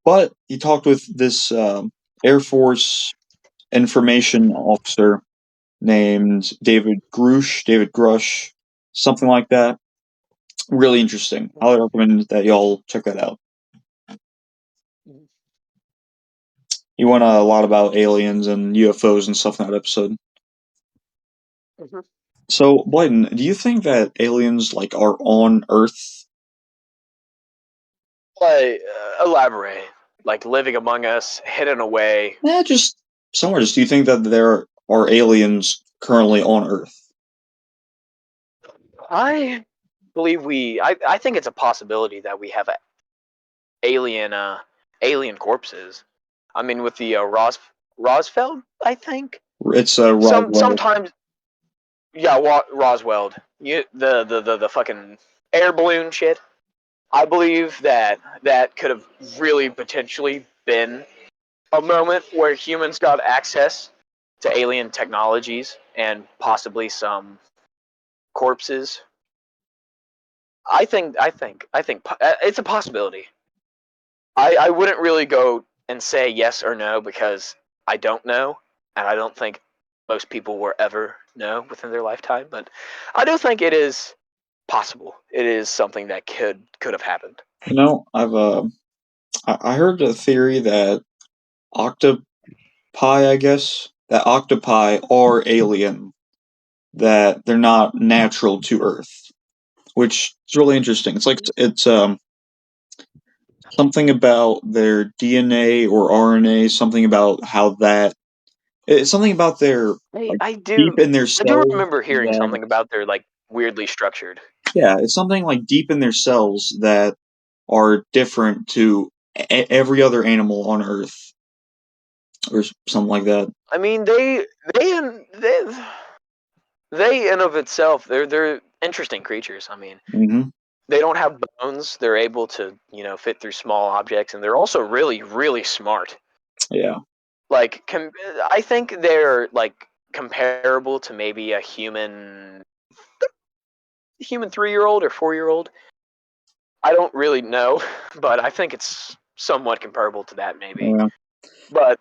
but he talked with this Air Force information officer named David Grush, something like that. Really interesting. I would recommend that y'all check that out. He went a lot about aliens and UFOs and stuff in that episode. Mm-hmm. So, Blyden, do you think that aliens are on Earth? Like, elaborate. Like living among us, hidden away. Just somewhere. Just do you think that there are aliens currently on Earth? I believe I think it's a possibility that we have alien alien corpses. I mean, with the Rosfeld, I think. It's Roswell. Sometimes, yeah, Roswell. The fucking air balloon shit. I believe that could have really potentially been a moment where humans got access to alien technologies and possibly some corpses. I think it's a possibility. I wouldn't really go and say yes or no because I don't know, and I don't think most people will ever know within their lifetime. But I do think it is possible. It is something that could have happened. I heard a theory that octopi, I guess, that octopi are alien, that they're not natural to Earth, which is really interesting. It's something about their DNA or RNA, something about how that It's something about their I do deep in their I cells. do remember hearing that- something about their like weirdly structured. Yeah, it's something like deep in their cells that are different to every other animal on Earth, or something like that. I mean, they in of itself, they're interesting creatures. I mean, Hmm. they don't have bones. They're able to fit through small objects, and they're also really really smart. Yeah. Like I think they're like comparable to maybe a human 3-year-old or 4-year-old. I don't really know, but I think it's somewhat comparable to that maybe. Yeah. But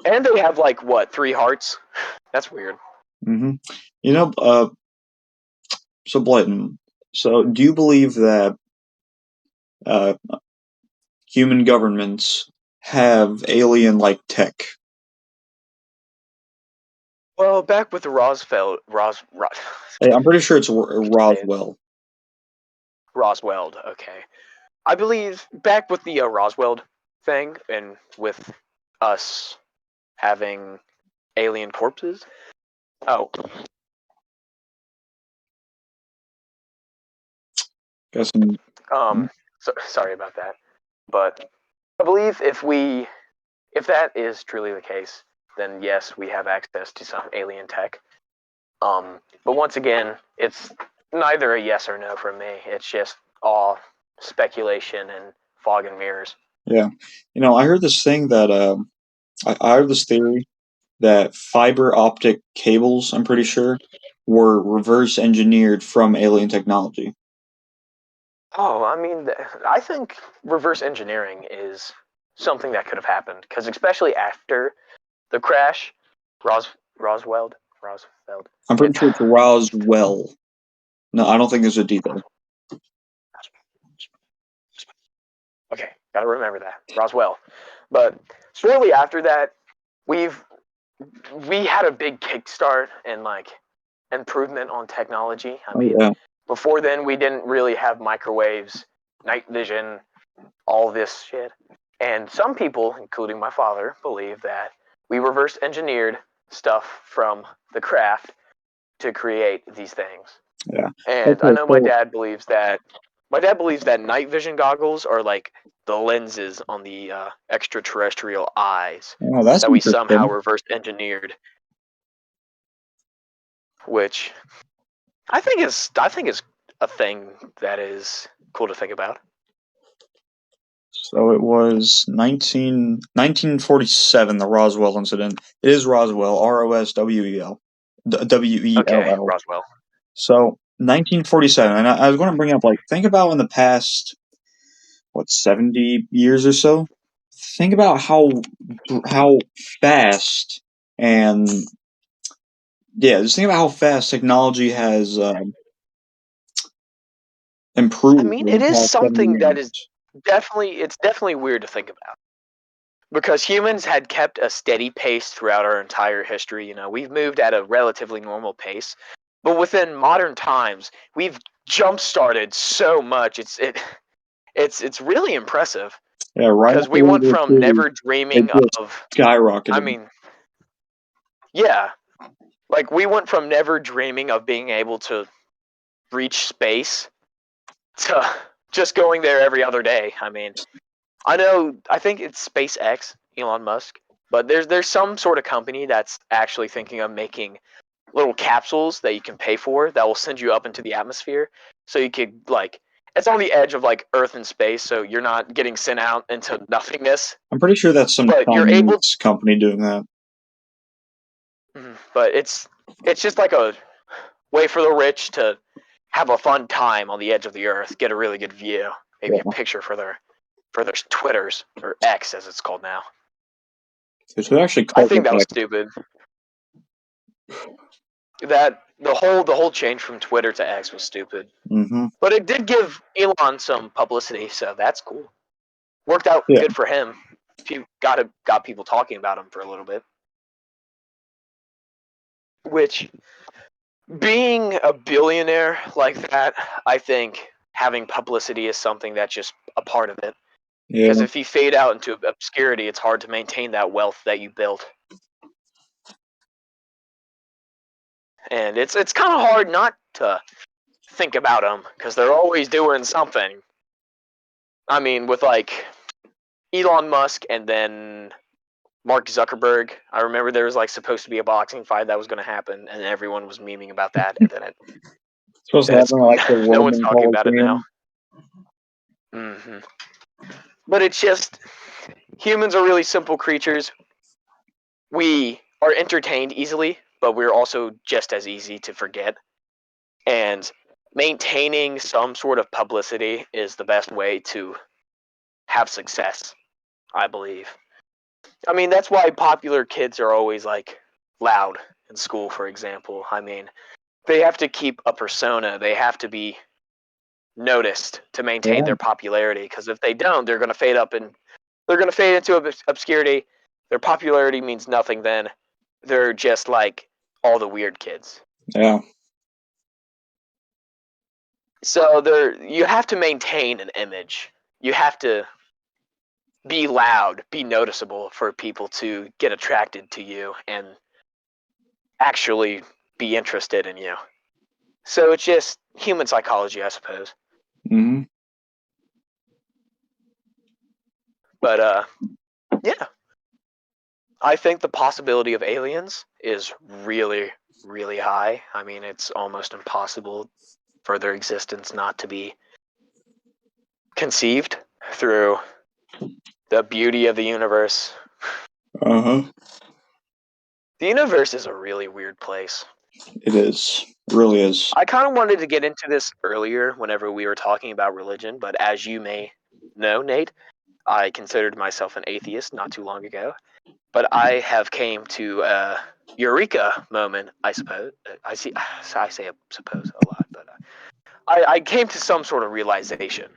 and they have like what 3 hearts? That's weird. Hmm. You know, so Blayden, so do you believe that uh, human governments have alien-like tech? Well, back with the Hey, I'm pretty sure it's say it. Roswell. Roswell. Okay, I believe back with the Roswell thing, and with us having alien corpses. Oh, Guess sorry about that. But I believe if that is truly the case, then yes, we have access to some alien tech. But once again, it's neither a yes or no from me. It's just all speculation and fog and mirrors. Yeah. I heard this thing that I heard this theory that fiber optic cables, I'm pretty sure, were reverse engineered from alien technology. Oh, I mean, I think reverse engineering is something that could have happened because especially after the crash, Roswell, Roswell. I'm pretty sure it's Roswell. No, I don't think there's a D there. Okay, gotta remember that Roswell. But shortly after that, we've we had a big kickstart and like improvement on technology. I Oh mean, yeah. before then we didn't really have microwaves, night vision, all this shit. And some people, including my father, believe that we reverse engineered stuff from the craft to create these things. Yeah. And I Okay, know so my dad believes that night vision goggles are like the lenses on the extraterrestrial eyes oh, that's that we somehow interesting. reverse engineered, which I think is a thing that is cool to think about. So it was 1947, the Roswell incident. It is Roswell, Roswell, Okay, Well. Roswell. So 1947, and I was going to bring up, like, think about in the past, what, 70 years or so? Think about how fast, and yeah, just think about how fast technology has I improved mean, in it the is past 70 something that is years. definitely weird to think about because humans had kept a steady pace throughout our entire history. We've moved at a relatively normal pace, but within modern times, we've jump started so much. It's really impressive Yeah, right because after we World went War from II, never it dreaming just of. I skyrocketed. mean, yeah, like we went from never dreaming of being able to reach space to just going there every other day. I mean, I think it's SpaceX, Elon Musk, but there's some sort of company that's actually thinking of making little capsules that you can pay for that will send you up into the atmosphere, so you could like it's on the edge of like Earth and space, so you're not getting sent out into nothingness, I'm pretty sure that's some but you're able. Chinese company doing that. But it's just like a way for the rich to have a fun time on the edge of the Earth, get a really good view, maybe a Yeah. picture for their Twitters or X as it's called now. Because we actually I called think it that was back. stupid. That the whole change from Twitter to X was stupid. Mm-hmm. But it did give Elon some publicity, so that's cool. Worked out Yeah. good for him. He got people talking about him for a little bit. Which, being a billionaire like that, I think having publicity is something that's just a part of it. Yeah. Because if you fade out into obscurity, it's hard to maintain that wealth that you built. and it's kind of hard not to think about them because they're always doing something. I mean, with like Elon Musk and then Mark Zuckerberg. I remember there was like supposed to be a boxing fight that was going to happen, and everyone was memeing about that, and then Supposed to it's happen like the no one's Roman talking about it now. Coliseum. But it's just humans are really simple creatures. We are entertained easily, but we're also just as easy to forget. And maintaining some sort of publicity is the best way to have success, I believe. I mean, that's why popular kids are always like loud in school, for example. I mean, they have to keep a persona. They have to be noticed to maintain their popularity. Because if they don't, they're going to fade up and they're going to fade into obscurity. Their popularity means nothing. Then they're just like all the weird kids. Yeah. So you have to maintain an image. You have to be loud, be noticeable for people to get attracted to you and actually be interested in you. So it's just human psychology, I suppose. Mm-hmm. But yeah, I think the possibility of aliens is really, really high. I mean, it's almost impossible for their existence not to be conceived through the beauty of the universe. Uh-huh. The universe is a really weird place. It is. It really is. I kind of wanted to get into this earlier whenever we were talking about religion, but as you may know, Nate, I considered myself an atheist not too long ago. But I have came to a eureka moment, I suppose. I say suppose a lot, but I came to some sort of realization.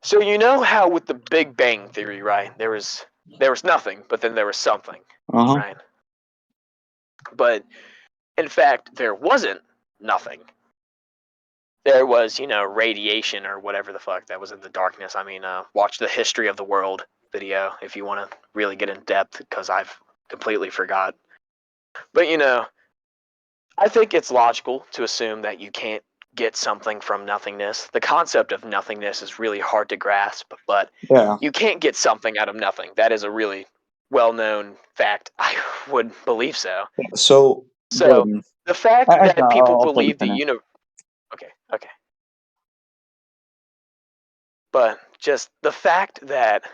So you know how with the Big Bang Theory, right? There was nothing, but then there was something, Uh-huh. right? But in fact, there wasn't nothing. There was, radiation or whatever the fuck that was in the darkness. I mean, watch the History of the World video if you want to really get in depth, because I've completely forgot. But, I think it's logical to assume that you can't get something from nothingness. The concept of nothingness is really hard to grasp, but Yeah. you can't get something out of nothing. That is a really well-known fact. I would believe so. So, So, the fact actually, that people I'll let you believe the finish. universe... Okay. But just the fact that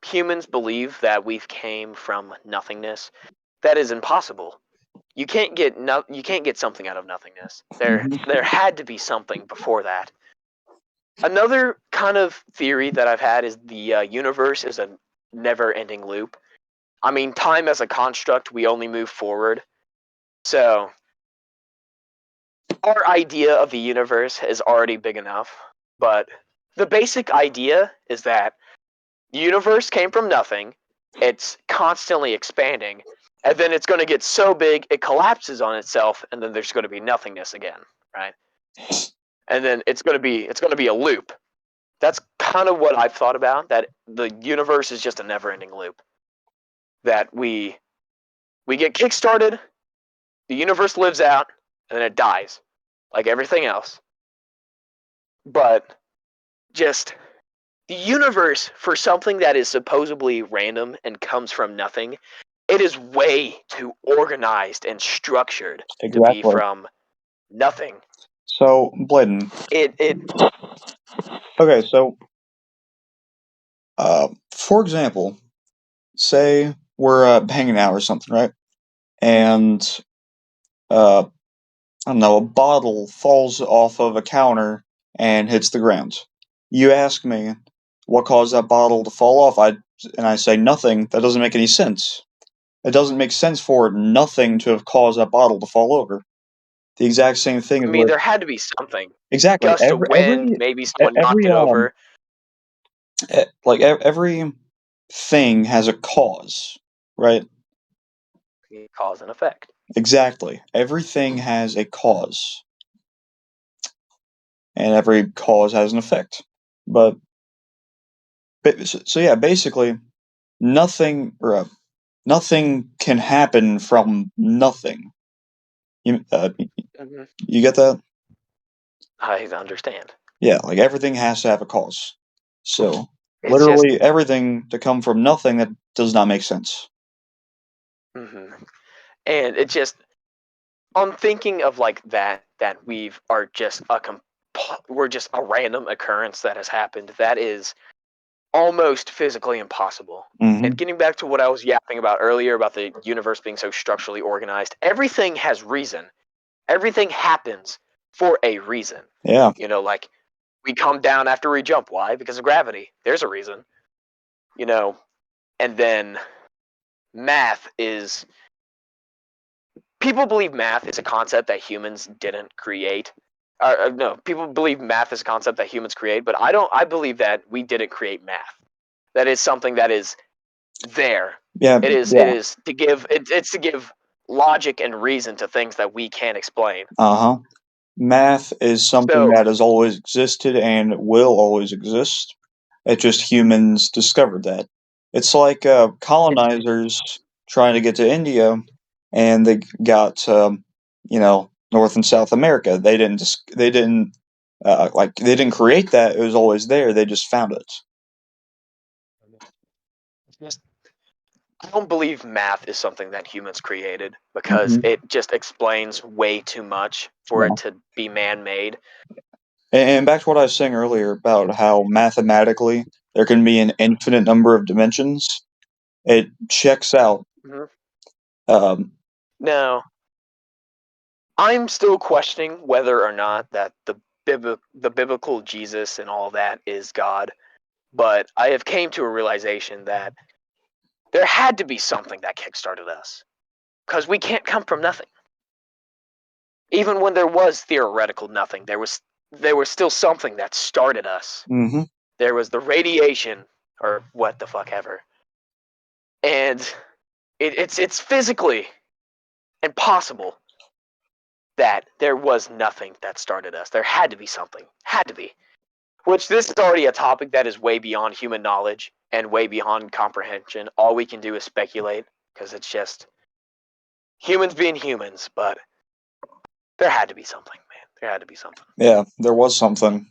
humans believe that we've came from nothingness, that is impossible. You can't get something out of nothingness. Mhm. There had to be something before that. Another kind of theory that I've had is the universe is a never-ending loop. I mean, time as a construct, we only move forward. So our idea of the universe is already big enough, but the basic idea is that the universe came from nothing, it's constantly expanding, and then it's going to get so big it collapses on itself, and then there's going to be nothingness again, right? And then it's going to be a loop. That's kind of what I've thought about, that the universe is just a never-ending loop. That we get kickstarted, the universe lives out, and then it dies, like everything else. But just the universe, for something that is supposedly random and comes from nothing, it is way too organized and structured to be Exactly. from nothing. So, Blayden. It Okay, so, for example, say we're hanging out or something, right? And, I don't know, a bottle falls off of a counter and hits the ground. You ask me what caused that bottle to fall off, and I say nothing. That doesn't make any sense. It doesn't make sense for nothing to have caused that bottle to fall over. The exact same thing I is mean, with there had to be something. exactly Gust of wind, maybe someone knocked it over. Every thing has a cause, right? Cause and effect. Exactly. Everything has a cause, and every cause has an effect. But so yeah, basically, nothing can happen from nothing. You Mhm. you get that? I understand. Yeah, like everything has to have a cause. So It's just, literally everything to come from nothing that does not make sense. mhm. And it just, I'm thinking of like that are just we're just a random occurrence that has happened. That is almost physically impossible. Hmm. And getting back to what I was yapping about earlier about the universe being so structurally organized, everything has reason. Everything happens for a reason. Yeah. You know, like we come down after we jump. Why? Because of gravity. There's a reason. You know, and then math is, people believe math is a concept that humans didn't create. No, people believe math is a concept that humans create, but I don't. I believe that we didn't create math. That is something that is there. Yeah. It is. Yeah. It is to give. It's to give logic and reason to things that we can't explain. Uh-huh. Math is something So, that has always existed and will always exist. It's just humans discovered that. It's like colonizers trying to get to India, and they got North and South America. They didn't they didn't create that. It was always there. They just found it. just, I don't believe math is something that humans created because Hmm. it just explains way too much for Yeah. it to be man-made. And back to what I was saying earlier about how mathematically there can be an infinite number of dimensions. It checks out. Mhm. Um, Now, I'm still questioning whether or not that the biblical Jesus and all that is God, but I have came to a realization that there had to be something that kickstarted us because we can't come from nothing. Even when there was theoretical nothing, there was still something that started us. mhm. There was the radiation or what the fuck ever, and it's physically impossible that there was nothing that started us. There had to be something. Had to be. Which this is already a topic that is way beyond human knowledge and way beyond comprehension. All we can do is speculate because it's just humans being humans, but there had to be something, man. There had to be something. Yeah, there was something.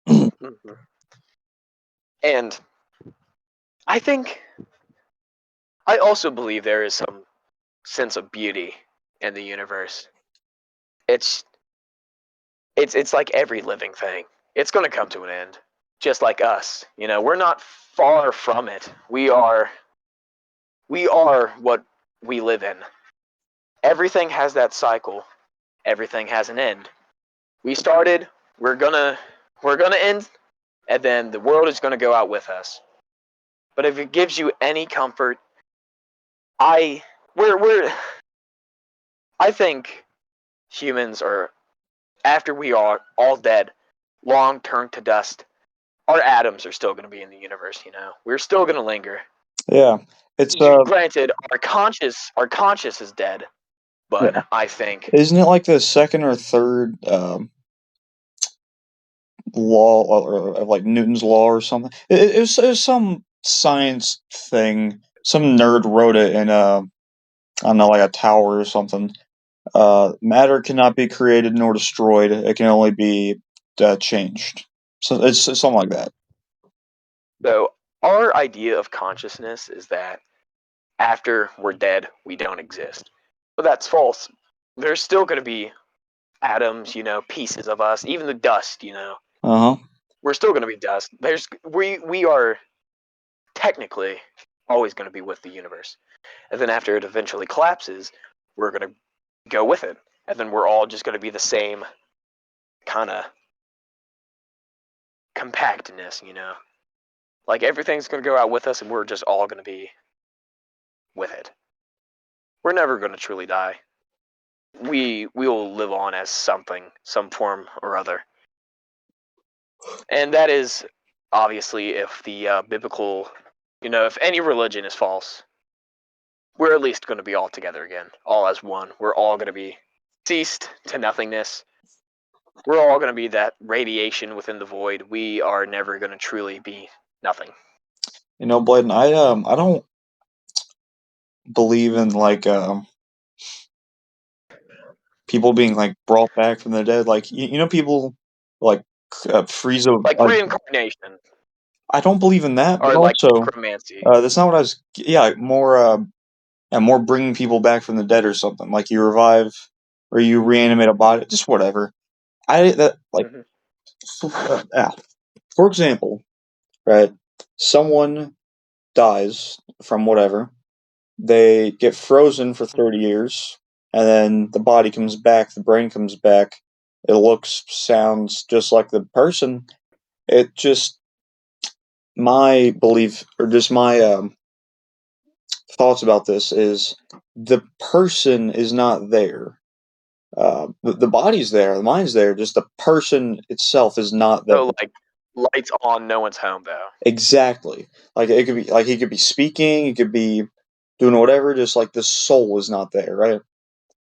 Mm-hmm. And I think, I also believe there is some sense of beauty in the universe. It's it's like every living thing. It's going to come to an end, just like us. You know, we're not far from it. We are what we live in. Everything has that cycle. Everything has an end. We started, we're gonna end, and then the world is gonna go out with us. But if it gives you any comfort, I we're I think humans are, after we are all dead, long turned to dust, our atoms are still gonna be in the universe, you know. We're still gonna linger. Yeah, it's Granted, our conscious is dead, but yeah. I think, Isn't it like the second or third law of like Newton's law or something? It was some science thing. Some nerd wrote it in I don't know, like a tower or something. Matter cannot be created nor destroyed. It can only be changed. So it's something like that. so our idea of consciousness is that after we're dead, we don't exist. But that's false. There's still going to be atoms, you know, pieces of us, even the dust, you know. Uh huh. We're still going to be dust. We are technically always going to be with the universe. And then after it eventually collapses, we're going to go with it. And then we're all just going to be the same kind of compactness, you know. Like everything's going to go out with us and we're just all going to be with it. We're never going to truly die. We will live on as something, some form or other. And that is obviously if the biblical, you know, if any religion is false, we're at least going to be all together again, all as one. We're all going to be ceased to nothingness. We're all going to be that radiation within the void. We are never going to truly be nothing. You know, Blayden, I don't believe in like people being like brought back from the dead. Like you know, people like freeze a Like reincarnation I don't believe in that, but or like also necromancy. that's not what I was. Yeah, more bringing people back from the dead or something. Like you revive or you reanimate a body, just whatever. I that like yeah. For example, right? Someone dies from whatever. They get frozen for 30 years, and then the body comes back, the brain comes back. It looks, sounds just like the person. It just my belief or just my thoughts about this is the person is not there. The body's there, the mind's there, just the person itself is not there. So like lights on, no one's home though. Exactly. Like it could be like he could be speaking, he could be doing whatever, just like the soul is not there, right?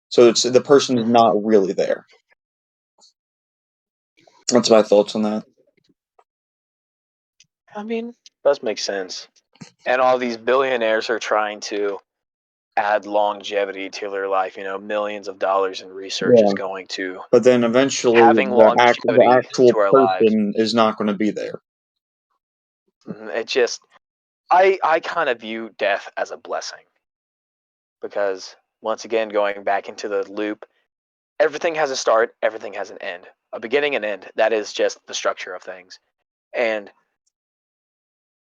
So it's the person is not really there. That's my thoughts on that. I mean, does make sense. And all these billionaires are trying to add longevity to their life. You know, millions of dollars in research is Yeah. going to But then eventually having the longevity actual to our lives. person is not going to be there. It just, I kind of view death as a blessing because once again, going back into the loop, everything has a start, everything has an end, a beginning and end. That is just the structure of things. And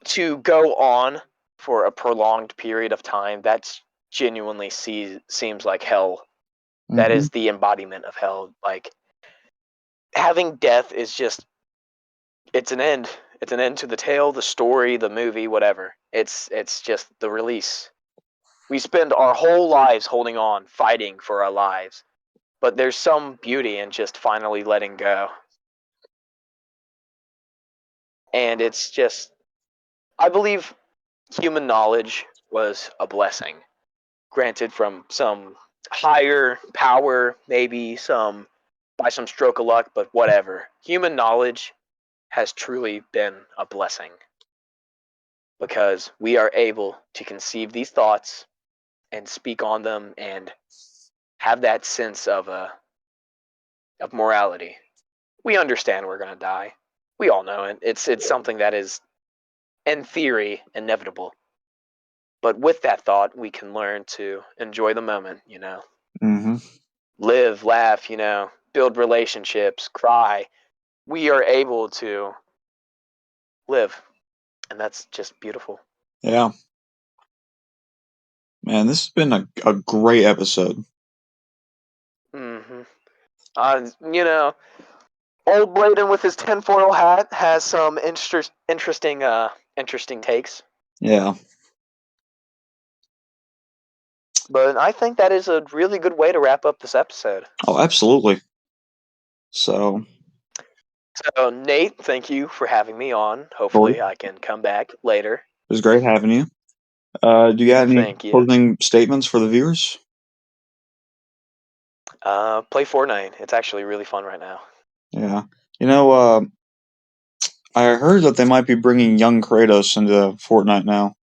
to go on for a prolonged period of time, that's genuinely seems like hell. That Mm-hmm. is the embodiment of hell. Like having death is just it's an end. It's an end to the tale, the story, the movie, whatever. It's just the release. We spend our whole lives holding on, fighting for our lives. But there's some beauty in just finally letting go. And it's just I believe human knowledge was a blessing granted from some higher power, maybe some by some stroke of luck, but whatever. Human knowledge has truly been a blessing because we are able to conceive these thoughts and speak on them and have that sense of morality. We understand we're going to die. We all know it. It's something that is in theory inevitable. But with that thought, we can learn to enjoy the moment, you know. Mm-hmm. Live, laugh, you know, build relationships, cry. We are able to live, and that's just beautiful. Yeah. Man, this has been a great episode. Mm-hmm. You know, old Blayden with his tinfoil hat has some interesting takes. Yeah. But I think that is a really good way to wrap up this episode. Oh, absolutely. So Nate, thank you for having me on. Hopefully, I can come back later. It was great having you. Do you got any Thank you. closing statements for the viewers? Play Fortnite. It's actually really fun right now. Yeah. You know, I heard that they might be bringing young Kratos into Fortnite now.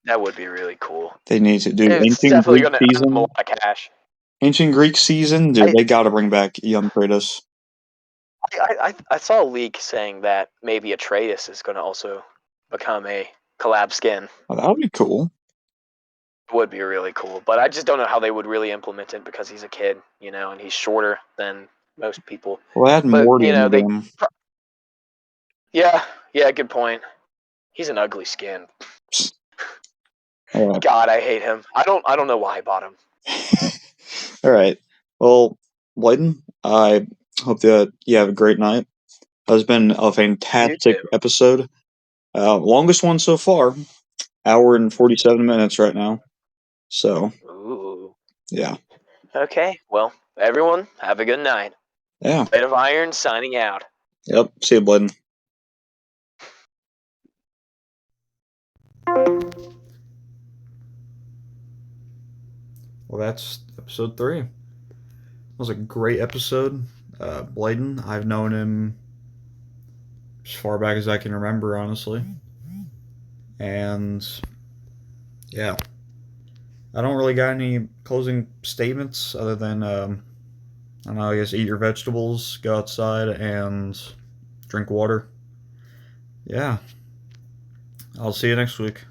That would be really cool. They need to do It's Ancient definitely Greek going to earn them a season. lot of cash. Ancient Greek season, dude, they got to bring back young Kratos. I saw a leak saying that maybe Atreus is going to also become a collab skin. Oh, that would be cool. It would be really cool, but I just don't know how they would really implement it because he's a kid, you know, and he's shorter than most people. Well, add But Morty you know, into them. yeah, good point. He's an ugly skin. All right. God, I hate him. I don't know why I bought him. All right. Well, Blayden, I hope that you have a great night. It's been a fantastic episode. Longest one so far. Hour and 47 minutes right now. So, Ooh. yeah. Okay, well, everyone, have a good night. Yeah. Blade of Iron signing out. Yep. See you, Blayden. Well, that's episode 3. It was a great episode. Blayden, I've known him as far back as I can remember, honestly. And yeah, I don't really got any closing statements other than I don't know, I guess eat your vegetables, go outside, and drink water. Yeah. I'll see you next week.